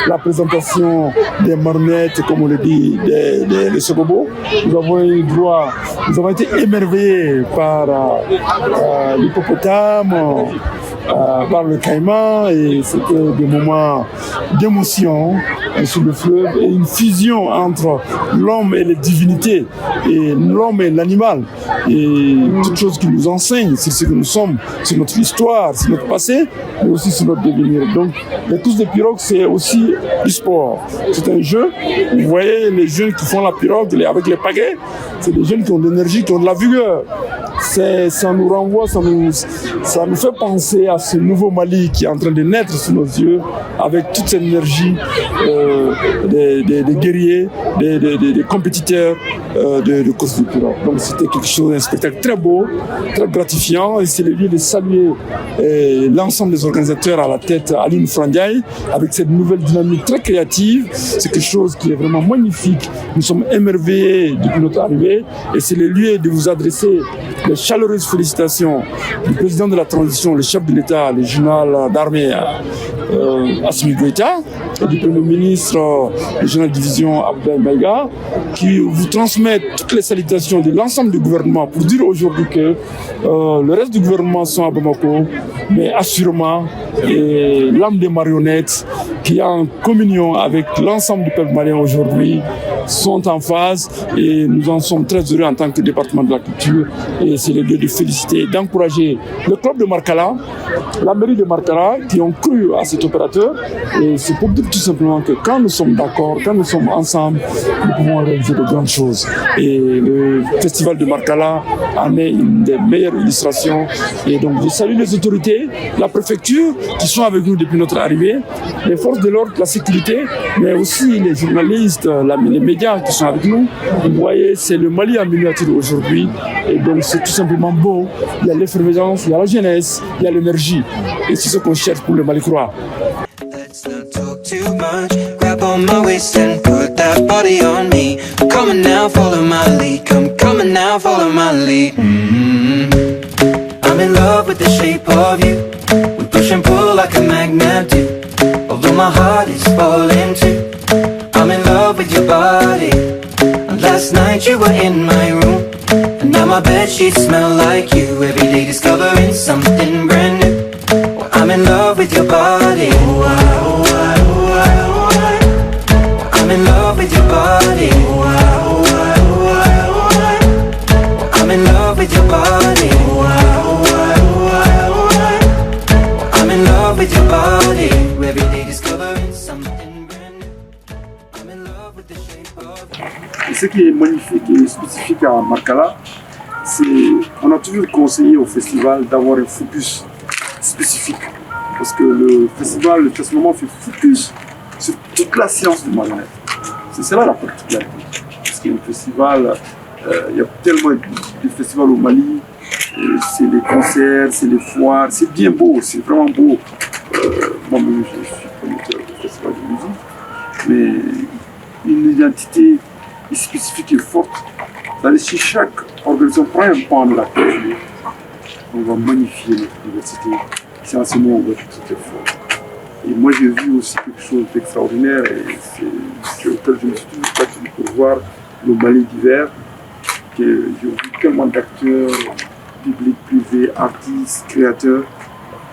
la présentation des marionnettes, comme on le dit, des Sogobo. Nous avons été émerveillés par l'hippopotame, par le caïman, et c'était des moments d'émotion sur le fleuve et une fusion entre l'homme et les divinités et l'homme et l'animal et toutes choses qui nous enseignent sur ce que nous sommes, sur notre histoire, sur notre passé, mais aussi sur notre devenir. Donc la course des pirogues, c'est aussi du sport. C'est un jeu. Vous voyez les jeunes qui font la pirogue avec les pagaies, c'est des jeunes qui ont de l'énergie, qui ont de la vigueur. Ça nous renvoie, ça nous fait penser à ce nouveau Mali qui est en train de naître sous nos yeux avec toute cette énergie des guerriers, des compétiteurs de course de pirogue. Donc c'était quelque chose, un spectacle très beau, très gratifiant, et c'est le lieu de saluer l'ensemble des organisateurs à la tête, Aline Frandiaï, avec cette nouvelle dynamique très créative. C'est quelque chose qui est vraiment magnifique. Nous sommes émerveillés depuis notre arrivée, et c'est le lieu de vous adresser les chaleureuses félicitations du président de la transition, le chef de l'État, le général d'armée Assimi Goïta, et du Premier ministre, le général de division Abdel Maïga, qui vous transmettent toutes les salutations de l'ensemble du gouvernement pour dire aujourd'hui que le reste du gouvernement sont à Bamako, mais assurément l'âme des marionnettes qui est en communion avec l'ensemble du peuple malien aujourd'hui sont en phase, et nous en sommes très heureux en tant que département de la culture, et c'est le lieu de féliciter et d'encourager le club de Marcala, la mairie de Marcala, qui ont cru à cet opérateur. Et c'est pour dire tout simplement que quand nous sommes d'accord, quand nous sommes ensemble, nous pouvons réaliser de grandes choses. Et le festival de Marcala en est une des meilleures illustrations. Et donc je salue les autorités, la préfecture qui sont avec nous depuis notre arrivée, les forces de l'ordre, la sécurité, mais aussi les journalistes, les médias qui sont avec nous. Vous voyez, c'est le Mali en miniature aujourd'hui. Et donc c'est tout simplement beau. Il y a l'effervescence, il y a la jeunesse, il y a l'énergie. Et c'est ce qu'on cherche pour le Mali croix. Let's not talk too much. Grab on my waist and put that body on me. Come on now, follow my lead. Come on now, follow my lead. I'm in love with the shape of you. We push and pull like a magnet do. Although my heart is falling too. I'm in love with your body. And last night you were in my room. And now my bedsheets smell like you. Every day discovering something brand new. I'm in love with your body. I'm in love with your body. I'm in love with your body. I'm in love with your body. Every day discovering something brand new. I'm in love with the shape of you. Et ce qui est magnifique et spécifique à Marcala, c'est qu'on a toujours conseillé au festival d'avoir un focus spécifique. Parce que le festival fait focus sur toute la science du marionnette. C'est cela la particularité. Parce qu'il y a un festival, il y a tellement de festivals au Mali, c'est les concerts, c'est les foires, c'est bien beau, c'est vraiment beau. Moi-même, je suis promoteur du festival de musique, mais une identité spécifique et forte. C'est-à-dire si chaque organisation prend un pan de la culture, on va magnifier notre université. C'est à ce moment où on va être tout fort. Et moi j'ai vu aussi quelque chose d'extraordinaire, et c'est auquel je me suis toujours battu pour voir le Mali d'hiver, que j'ai vu tellement d'acteurs publics, privés, et artistes, créateurs.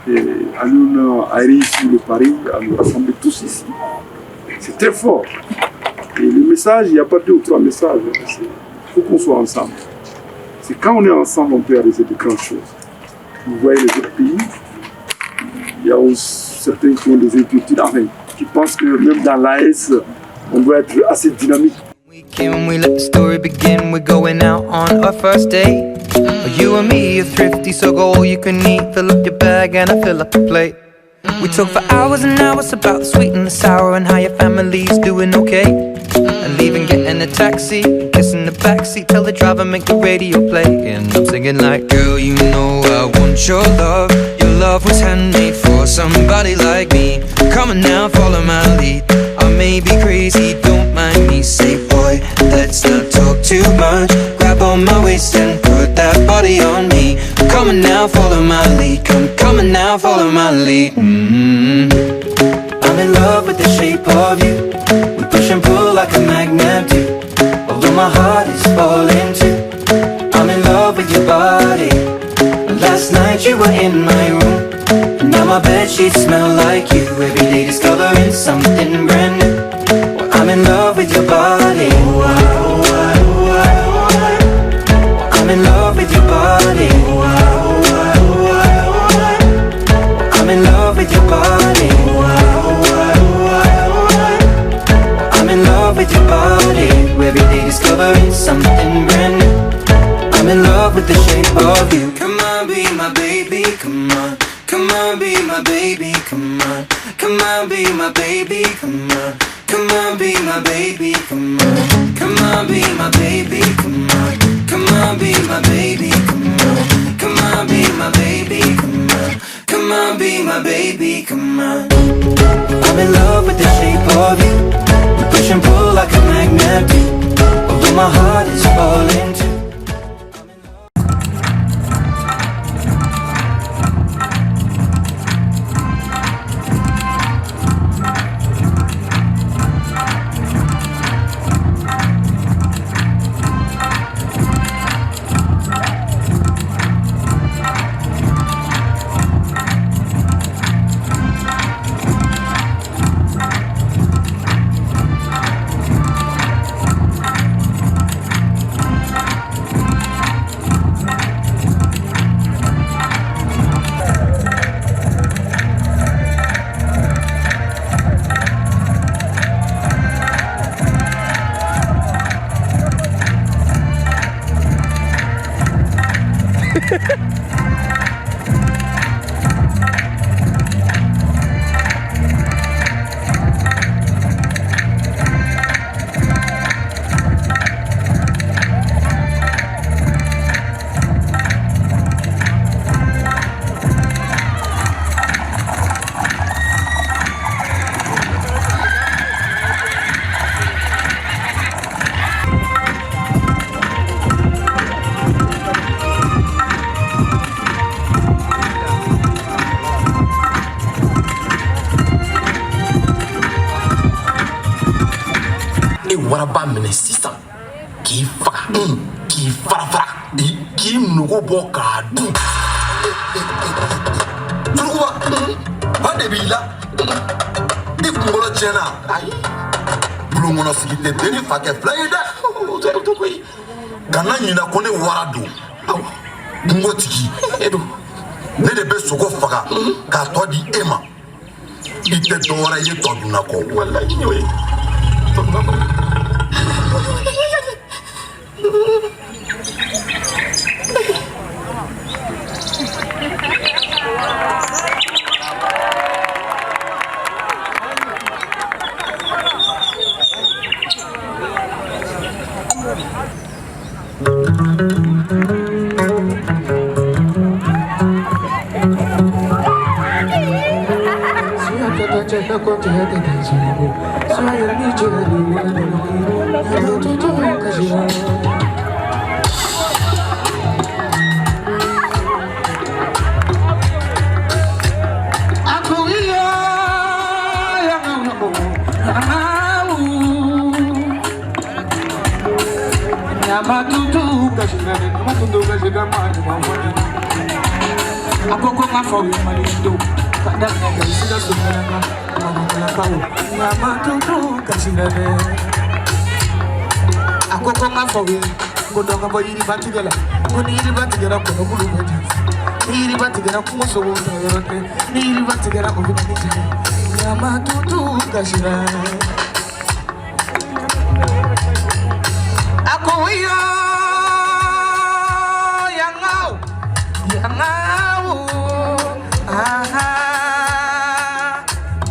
Et Alioune a réussi le pari à nous rassembler tous ici. C'est très fort. Et le message, il n'y a pas 2 ou 3 messages. Il faut qu'on soit ensemble. C'est quand on est ensemble qu'on peut réaliser de grandes choses. Vous voyez les autres pays, il y a aussi certains qui ont des inquiétudes, enfin, qui pensent que même dans l'AS, on doit être assez dynamique. When we let the story begin, we're going out on our first date. You and me are thrifty, so go all you can eat. Fill up your bag and I fill up the plate. We talk for hours and hours about the sweet and the sour and how your family's doing okay. And leaving, getting a taxi, kissing the backseat, tell the driver make the radio play. And I'm singing like, girl, you know I want your love. Your love was handmade for somebody like me. Come on now, follow my lead. I may be crazy, don't mind me. Say, boy, let's not talk too much. Grab on my waist and put that body on me. Come on now, follow my lead. Come on now, follow my lead. I'm in love with the shape of you. We push and pull like a magnet do. Although my heart is falling too. I'm in love with your body. Last night you were in my room, and now my bedsheets smell like you. Every day discovering something brand new. Well, I'm in love with your body. I'm in love with your body. I'm in love with your body. I'm in love with your body. Every day discovering something brand new. I'm in love with the shape of you. Come on, be my baby, come on. Come on, be my baby, come on. Come on, be my baby, come on. Come on, be my baby, come on. Come on, be my baby, come on. Come on, be my baby, come on. Come on, be my baby, come on. Come on, be my baby, come on. I'm in love with the shape of you. We push and pull like a magnet do. Although my heart is falling too. waraba minɛ sisan k'i faga k'i fara k'i nugu bɔ k'a dun durukuba ba de b'i la i kunkolo tiɲɛna ayi bulon kɔnɔ sigi tɛ den ni fa kɛ fila ye dɛ kana ɲina ko ne wara don kungo tigi ne de bɛ sogo faga k'a tɔ di e ma i tɛ dɔwɛrɛ ye tɔ dunna kɔ walayi y'o ye tɔ dunna kɔ. Akoko ngafo malindo kadanga kaisida sumenanga mabukala kawo ngama tutu kasindane Akoko ngafo kodonga boyiri batigala kuniri batigala kono bulubati niri batigala kumuso wotorote niri batigala obinakiti ngama tutu kasindane Akoyo Yangau aha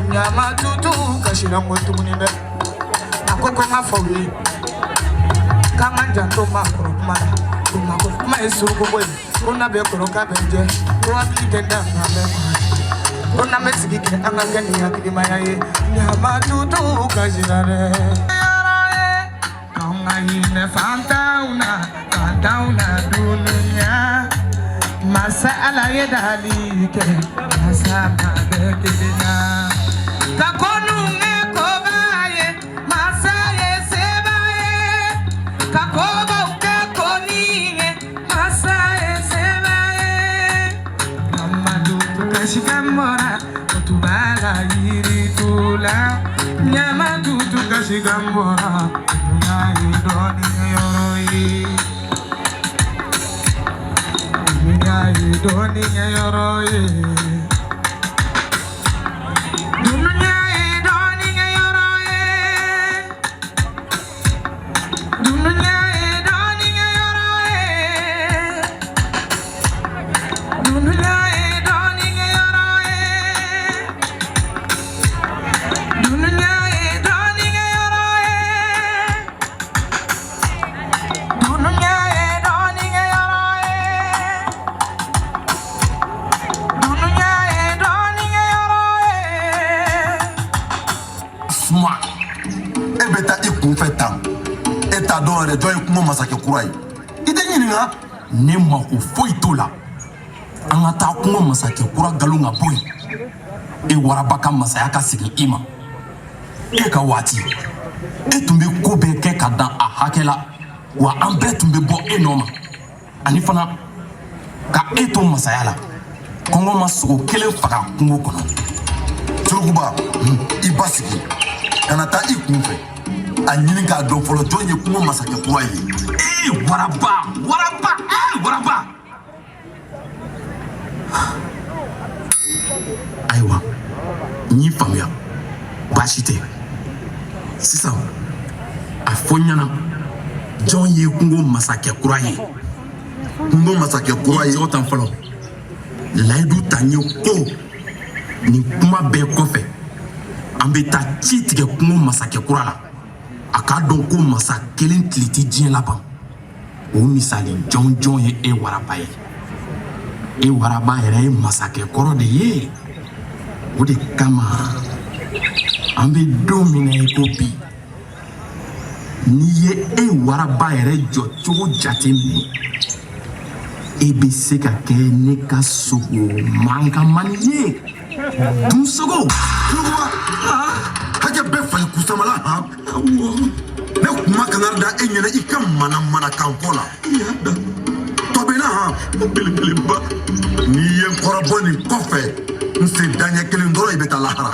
Nyama tutu kashira mwetu muninde Akoko mafogi Kamanja to makro mana Kumako maesuru kubwe Kuna bekoro kabenje Kwa kitenda ngabe Kuna mesigike angangeni ya kidimayaye Nyama tutu kashira re Kaunga hine fantauna dunia Masala ye dalike masama bekelina kakonu ngeko baye masaye sebaye kakoba ukeko ninge masaye sebaye mamadu tukashigambora utubala yiri tula nyama tukashigambora tunayi doni yoroi Doni yoroye Dunya doni yoroye Dunya doni yoroye Dunya doni yoroye Dunya doni yoroye Dunya Eta dɔn yɛrɛ jɔn ye kuma masakɛ kura ye I tɛ ɲininka ne mako foyi t'o la an ka taa kuma masakɛ kura nkalon ka bɔ yen e waraba ka masaya ka segin I ma e ka waati e tun bɛ ko bɛɛ kɛ ka dan a hakɛ la wa an bɛɛ tun bɛ bɔ e nɔ ma ani fana ka e to masaya la kɔngɔ ma sogo kelen faga kungo kɔnɔ Surukuba I ba sigi kana taa I kunfɛ a ɲini k'a dɔn fɔlɔ jɔn ye kungo masakɛ kura ye waraba ayiwa n y'i faamuya baasi tɛ sisan a fɔ n ɲɛna jɔn ye kungo masakɛ kura ye kungo masakɛ kura ye o tan fɔlɔ layidu ta n ye ko nin kuma bɛɛ kɔfɛ an bɛ taa ci tigɛ kungo masakɛ kura la a k'a dɔn ko masa kelen tile tɛ diɲɛ laban o misali jɔnjɔn ye e waraba ye e waraba yɛrɛ ye masakɛ kɔrɔ de ye o de kama an bɛ don min na I ko bi n'i ye e waraba yɛrɛ jɔ cogo jate minɛ e bɛ se ka kɛ ne ka sogo mankamani ye dunsogo hakɛ bɛɛ fali kusamala ne kuma kana da e ɲɛna I ka mana kan fɔ la tɔbɛna belebeleba n'i ye n kɔrɔbɔ nin kɔfɛ n sen daɲɛ kelen dɔrɔn I bɛ taa lahara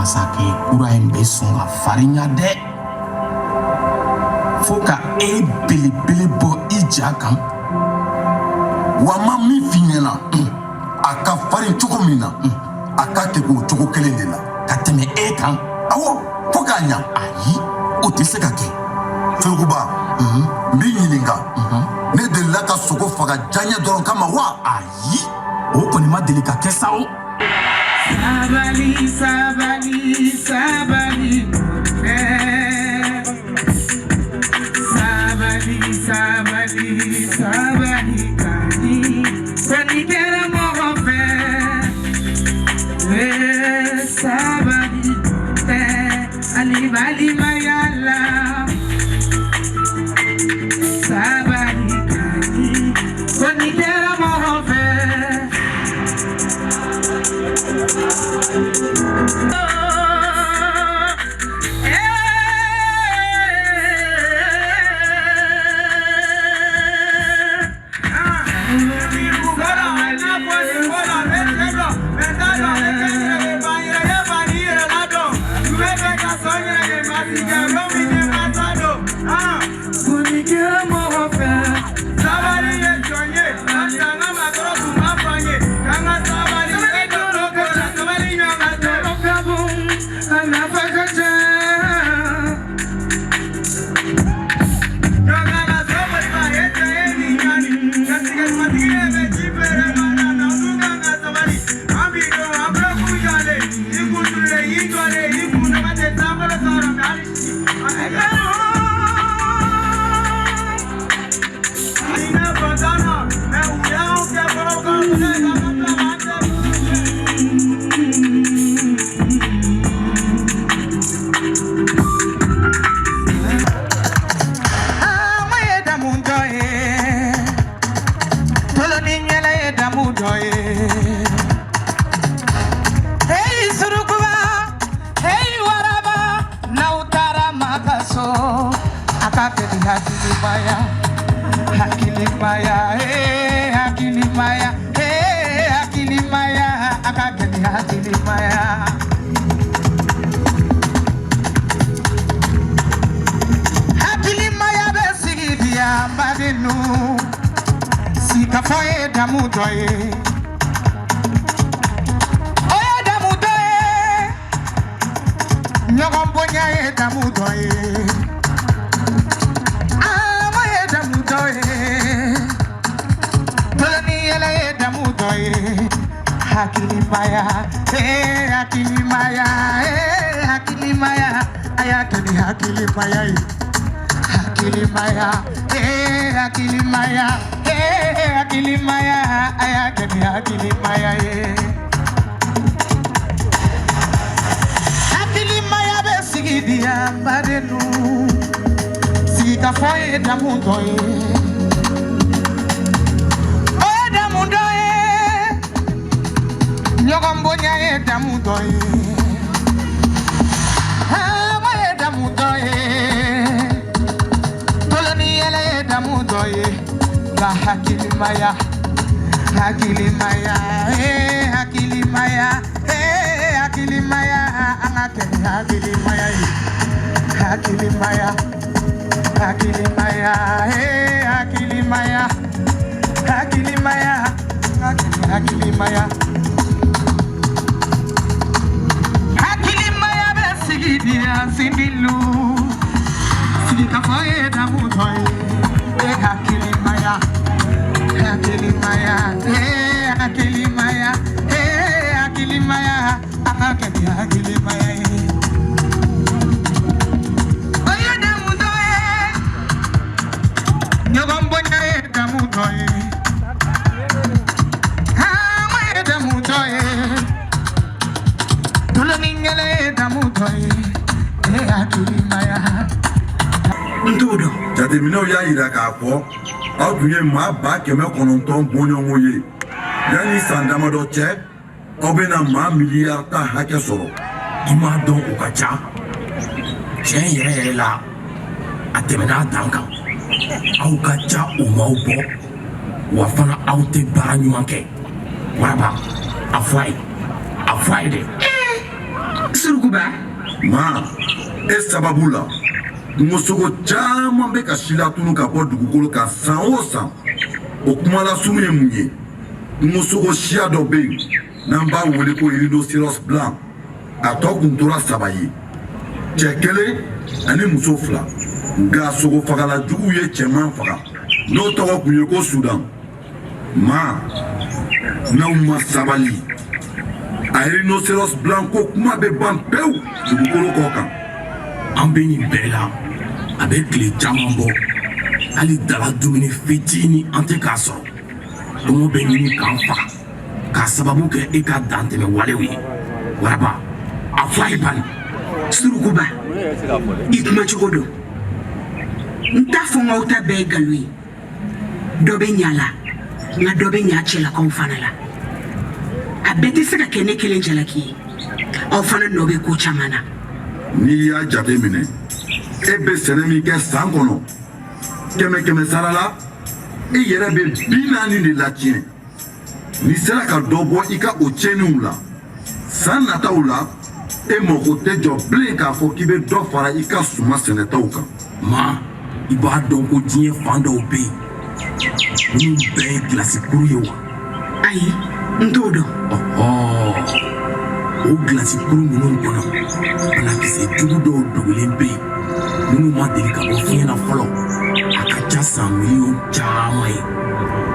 masakɛ kura in bɛ sɔn ka farinya dɛ fo ka e belebele bɔ I ja kan wa ma min f'i ɲɛna a ka farin cogo min na a ka kɛ k'o cogo kelen de la ka tɛmɛ e kan Awo, faut gagner. Aïe, o te se kake. Furukuba, Minyilinga, ne de la ka soko faga janya doron kama wa. Aïe, o konima delika kesao. Sabali, sabali, sabali, sabali, sabali, sabali, kani, kani kera mohofe, sabali, alibali mayala, sabali, kani, kani kera mohofe. Jateminɛw y'a yira k'a fɔ aw tun ye maa 900 bɔɲɔgɔnw ye yanni san damadɔ cɛ aw bɛna maa miliyari ta hakɛ sɔrɔ. I m'a dɔn o ka ca tiɲɛ yɛrɛ yɛrɛ la a tɛmɛna a dan kan aw ka ca o m'aw bɔ wa fana aw tɛ baara ɲuman kɛ waraba a fɔ a ye dɛ. Surukuba ma e sababu la kungosogo caman bɛ ka si latunu ka bɔ dugukolo kan san o san o kumalasunu ye mun ye kungosogo siya dɔ bɛ yen n'an b'a wele ko rhinocéros blanc a tɔ kun tora 3 ye cɛ kelen ani muso fila nka sogo fagala juguw ye cɛman faga n'o tɔgɔ kun ye ko Sudan ma n'aw ma sabali a rhinocéros blanco kuma bɛ ban pewu dugukolo kɔ kan an bɛ nin bɛɛ la a bɛ tile caman bɔ hali dala dumuni fitinin an tɛ k'a sɔrɔ kɔngɔ bɛ ɲini k'an faga k'a sababu kɛ e ka dantɛmɛ walew ye waraba a fɔ a ye bani. Surukuba i kuma cogo don n t'a fɔ n k'aw ta bɛɛ ye nkalon ye dɔ bɛ ɲa la nka dɔ bɛ ɲa cɛlakaw fana la a bɛɛ tɛ se ka kɛ ne kelen jalaki ye aw fana nɔ bɛ ko caman na. n'i y'a jate minɛ e bɛ sɛnɛ min kɛ san kɔnɔ 100 sara la e yɛrɛ bɛ 40 de latiɲɛ n'i sera ka dɔ bɔ i ka o tiɲɛniw la san nataw la e mako tɛ jɔ bilen k'a fɔ k'i bɛ dɔ fara i ka suma sɛnɛtaw kan. ma i b'a dɔn ko diɲɛ fan dɔw bɛ yen minnu bɛɛ ye gilasi kuru ye wa. ayi n t'o dɔn. o gilasi kuru ninnu kɔnɔ banakisɛ jugu dɔw dogolen bɛ yen minnu ma deli ka bɔ fiɲɛ na fɔlɔ a ka ca san miliyɔn caman ye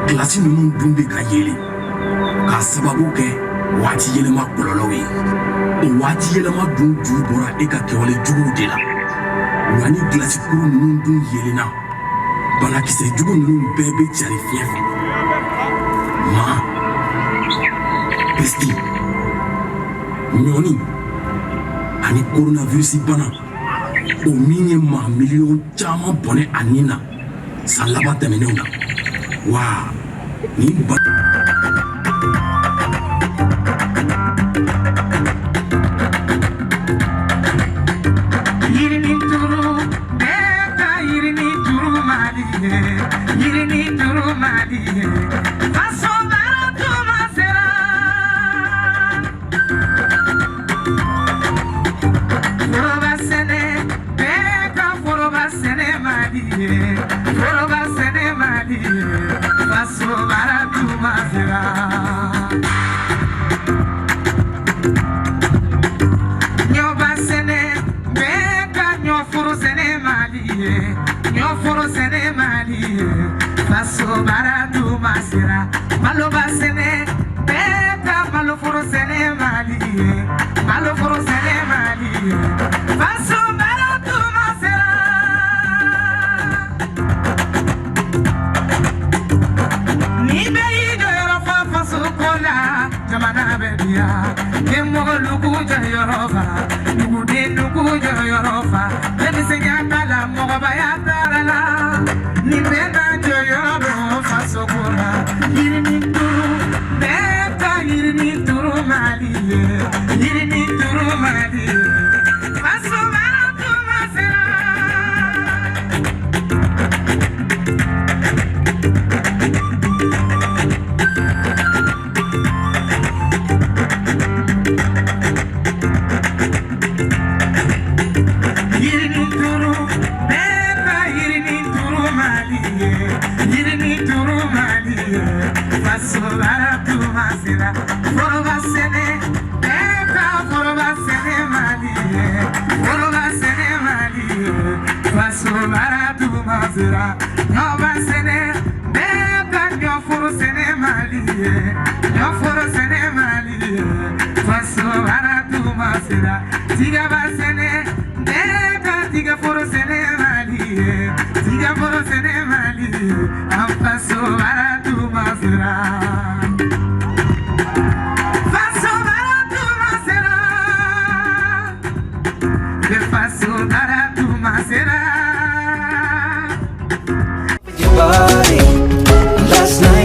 gilasi ninnu dun bɛ ka yɛlɛ k'a sababu kɛ waati yɛlɛma kɔlɔlɔw ye o waati yɛlɛma dun ju bɔra e ka kɛwale juguw de la wa ni gilasi kuru ninnu dun yɛlɛnna banakisɛ jugu ninnu bɛɛ bɛ cari fiɲɛ fɛ ma pesti ɲɔni ani coronavirus bana o min ye maa miliyɔn caman bɔnɛ a nin na san laban tɛmɛnenw na wa nin ba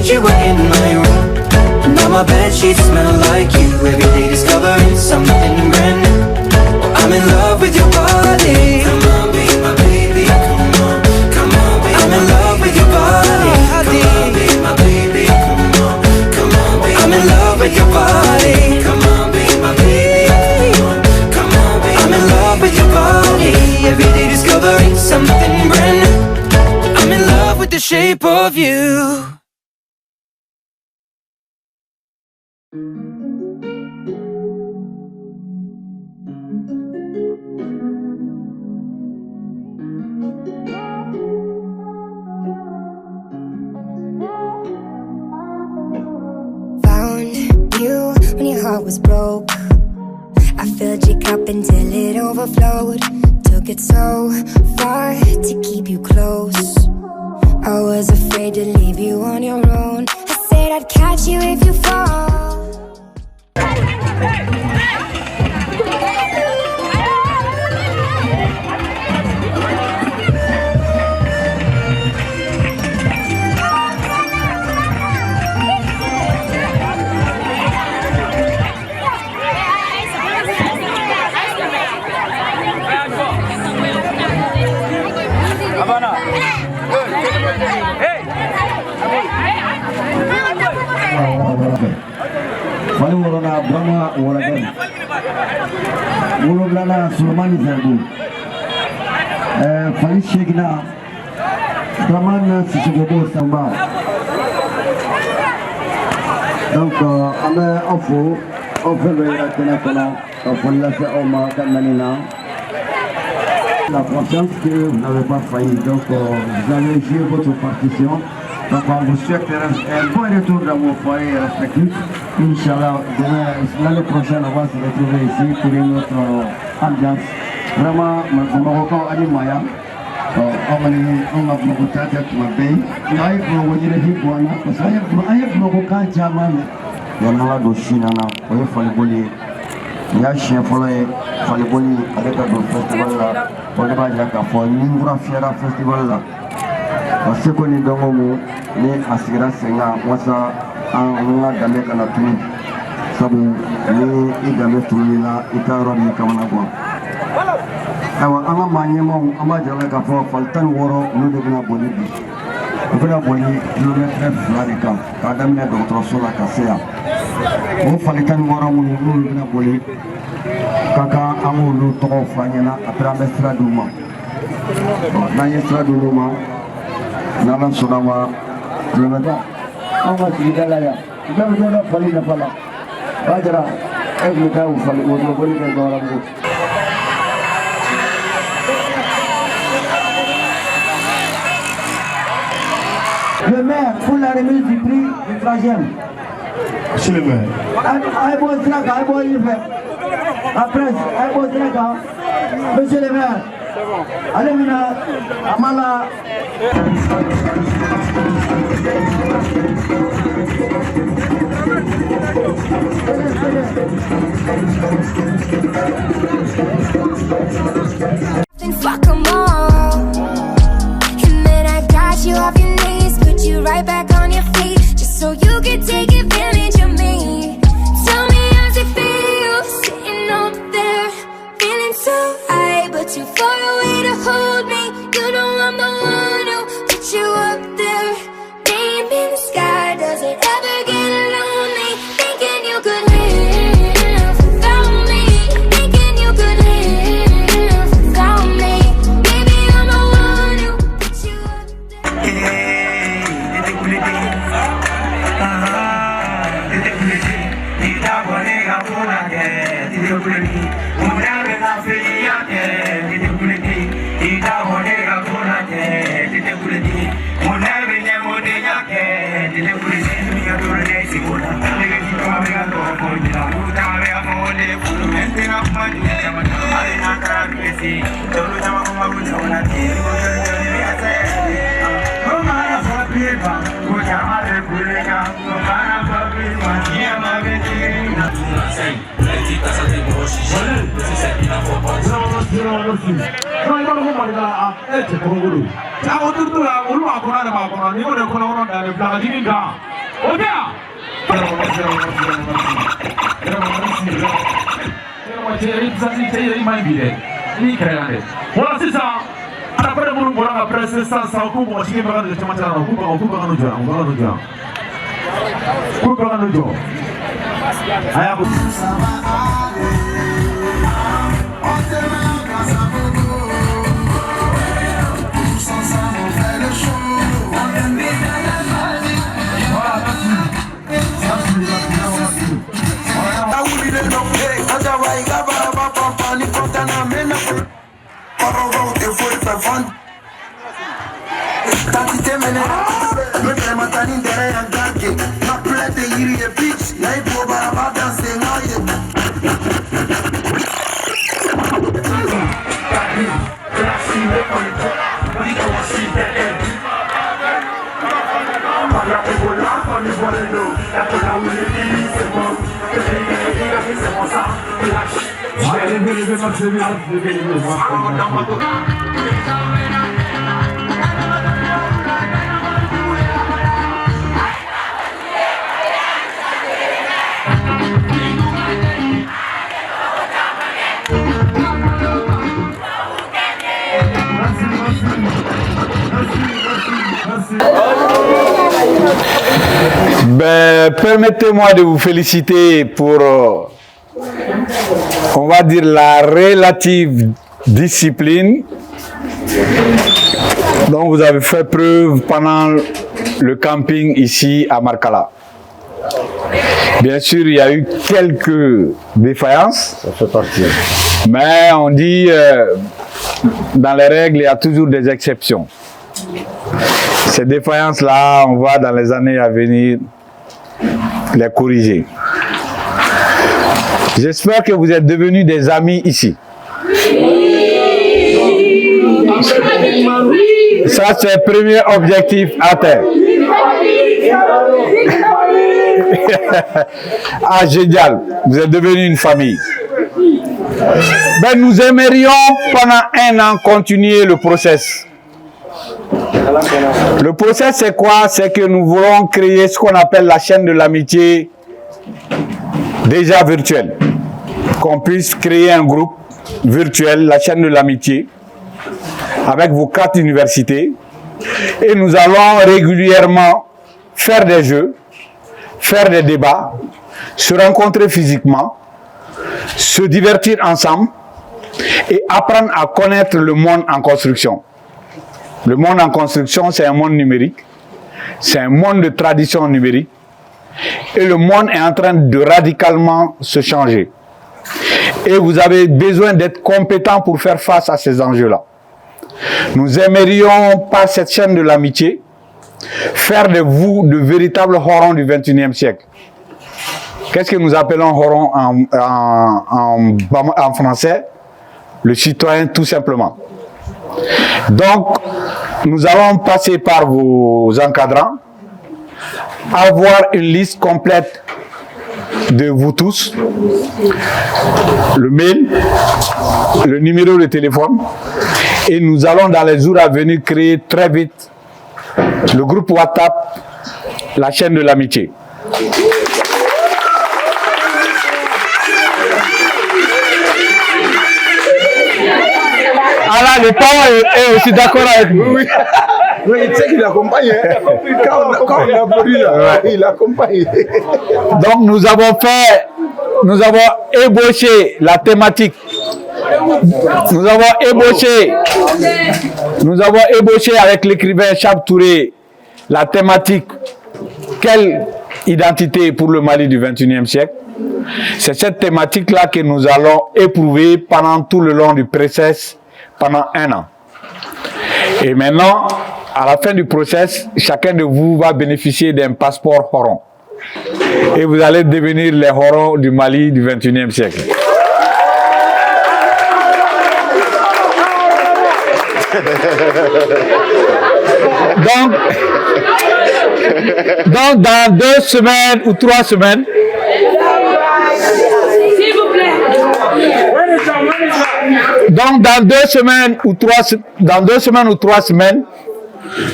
You were in my room. Now my bed sheets smell like you. Every day discovering something brand new. Oh, I'm in love with your body. Come on, be my baby. Come on, be I'm in love with your body. Come on, be my baby. Come on, be I'm in love with your body. Come on, be my baby. Come on, be I'm in love with your body. Every day discovering something brand new. I'm in love with the shape of you. heart was broke. I filled your cup until it overflowed. Took it so far to keep you close. I was afraid to leave you on your own. I said I'd catch you if you fall. Fali worona Brahma Waragan Wuroblana Sulmani Zarbu Fali Shekina Brahman Sishugobo Samba. Donc on est en faux, on fait le téléphone, on fait la faire au moins la confiance que vous n'avez pas failli. Donc vous avez joué votre partition. Donc on vous souhaite un bon retour dans vos foyers respectifs. Inch'Allah, l'année prochaine, on va se retrouver ici pour une autre ambiance. Vraiment, le Marocain a dit Maya. On a beaucoup de temps à payer. On a eu beaucoup de temps parce qu'il y a beaucoup de temps à payer. Il y a un peu de Chine, il y a un chien pour les Faliboli avec le festival là. On va dire qu'il faut un fiera festival là. Parce que nous avons ni asira senga wasa an game kana tuni sabu ni game tuni la itaro ni kamana kwa awa anga manyemo ama jala ka fo faltan woro nu de bina boli bi bina boli kilometre flari kam kadam ne docteur sola kasea o faltan woro mu nu bina boli kaka amu lu to fanyana après estraduma na estraduma nalan sunama kilometre on va tirer là ya même dans la folie n'a pas là Bajara et le gars où fallait on va voler dans la route. Le maire pour la remise du prix du troisième. Monsieur le maire. Monsieur le maire. Allez, Mina, Amala. Fuck 'em all. And then I got you off your knees, put you right back on your feet, just so you could take advantage of me. Tell me how's it feel, sitting up there, feeling so high, but too far away to hold me. You know I'm the one who put you up there, name in the sky. Does it ever get lonely, thinking you could live without me, thinking you could live without me? Baby, I'm the one who put you up there. Voilà, c'est ça. Après, nous allons après ça, ça coupe, on va chier par le chemin, on coupe, on va nous dire, on va nous dire. Coupe, on va nous dire. Ben, permettez-moi de vous féliciter pour, on va dire, la relative discipline dont vous avez fait preuve pendant le camping ici à Marcala. Bien sûr, il y a eu quelques défaillances, ça fait partie. Mais on dit, dans les règles, il y a toujours des exceptions. Ces défaillances-là, on va dans les années à venir les corriger. J'espère que vous êtes devenus des amis ici. Ça, c'est le premier objectif atteint. Ah, génial. Vous êtes devenus une famille. Ben, nous aimerions pendant un an continuer le process. Le process, c'est quoi? C'est que nous voulons créer ce qu'on appelle la chaîne de l'amitié déjà virtuelle. Qu'on puisse créer un groupe virtuel, la chaîne de l'amitié, avec vos 4 universités. Et nous allons régulièrement faire des jeux, faire des débats, se rencontrer physiquement, se divertir ensemble et apprendre à connaître le monde en construction. Le monde en construction, c'est un monde numérique, c'est un monde de tradition numérique et le monde est en train de radicalement se changer. Et vous avez besoin d'être compétent pour faire face à ces enjeux-là. Nous aimerions, par cette chaîne de l'amitié, faire de vous de véritables horons du XXIe siècle. Qu'est-ce que nous appelons horon en français? Le citoyen, tout simplement. Donc, nous allons passer par vos encadrants, avoir une liste complète de vous tous, le mail, le numéro de téléphone, et nous allons dans les jours à venir créer très vite le groupe WhatsApp, la chaîne de l'amitié. Ah là, le parent est aussi d'accord avec nous. Oui, oui, tu sais qu'il accompagne. Quand on a applaudi là, il accompagne. Donc nous avons ébauché la thématique. Nous avons ébauché avec l'écrivain Chab Touré la thématique quelle identité pour le Mali du XXIe siècle. C'est cette thématique-là que nous allons éprouver pendant tout le long du process, pendant un an. Et maintenant, à la fin du process, chacun de vous va bénéficier d'un passeport horon. Et vous allez devenir les horons du Mali du XXIe siècle. Donc, dans 2 semaines ou 3 semaines, s'il vous plaît. Donc, dans 2 semaines ou 3 semaines,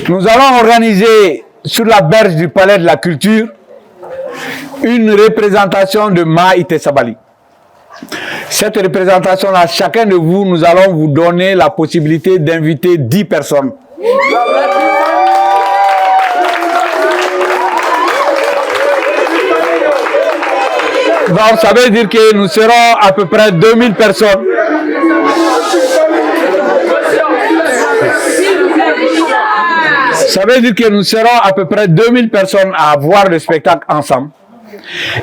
nous allons organiser sur la berge du Palais de la Culture une représentation de Maïté Sabali. Cette représentation-là, chacun de vous, nous allons vous donner la possibilité d'inviter 10 personnes. Donc, ça veut dire que nous serons à peu près 2000 personnes. Ça veut dire que nous serons à peu près 2000 personnes à voir le spectacle ensemble.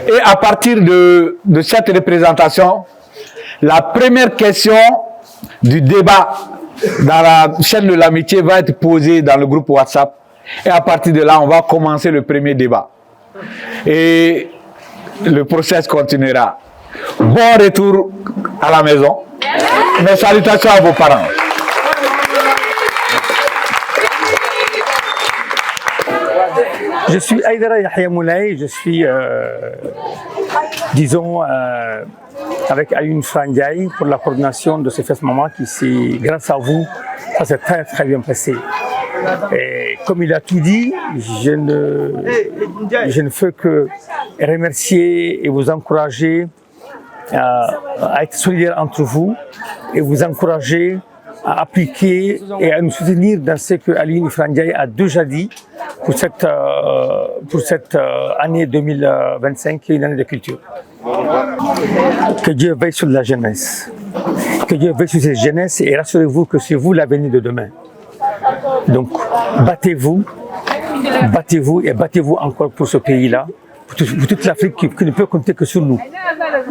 Et à partir de cette représentation, la première question du débat dans la chaîne de l'amitié va être posée dans le groupe WhatsApp. Et à partir de là, on va commencer le premier débat. Et le process continuera. Bon retour à la maison. Mes salutations à vos parents. Je suis Aïdara Yahya Moulay, je suis, disons, avec Alioune Frandiaï pour la coordination de ce festival qui, grâce à vous, ça s'est très très bien passé. Et comme il a tout dit, je ne fais que remercier et vous encourager à être solidaires entre vous et vous encourager à appliquer et à nous soutenir dans ce que Alioune Frandiaï a déjà dit pour cette année 2025 qui est une année de culture. Que Dieu veille sur la jeunesse. Que Dieu veille sur cette jeunesse et rassurez-vous que c'est vous l'avenir de demain. Donc battez-vous et battez-vous encore pour ce pays-là, pour toute l'Afrique qui ne peut compter que sur nous.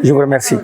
Je vous remercie.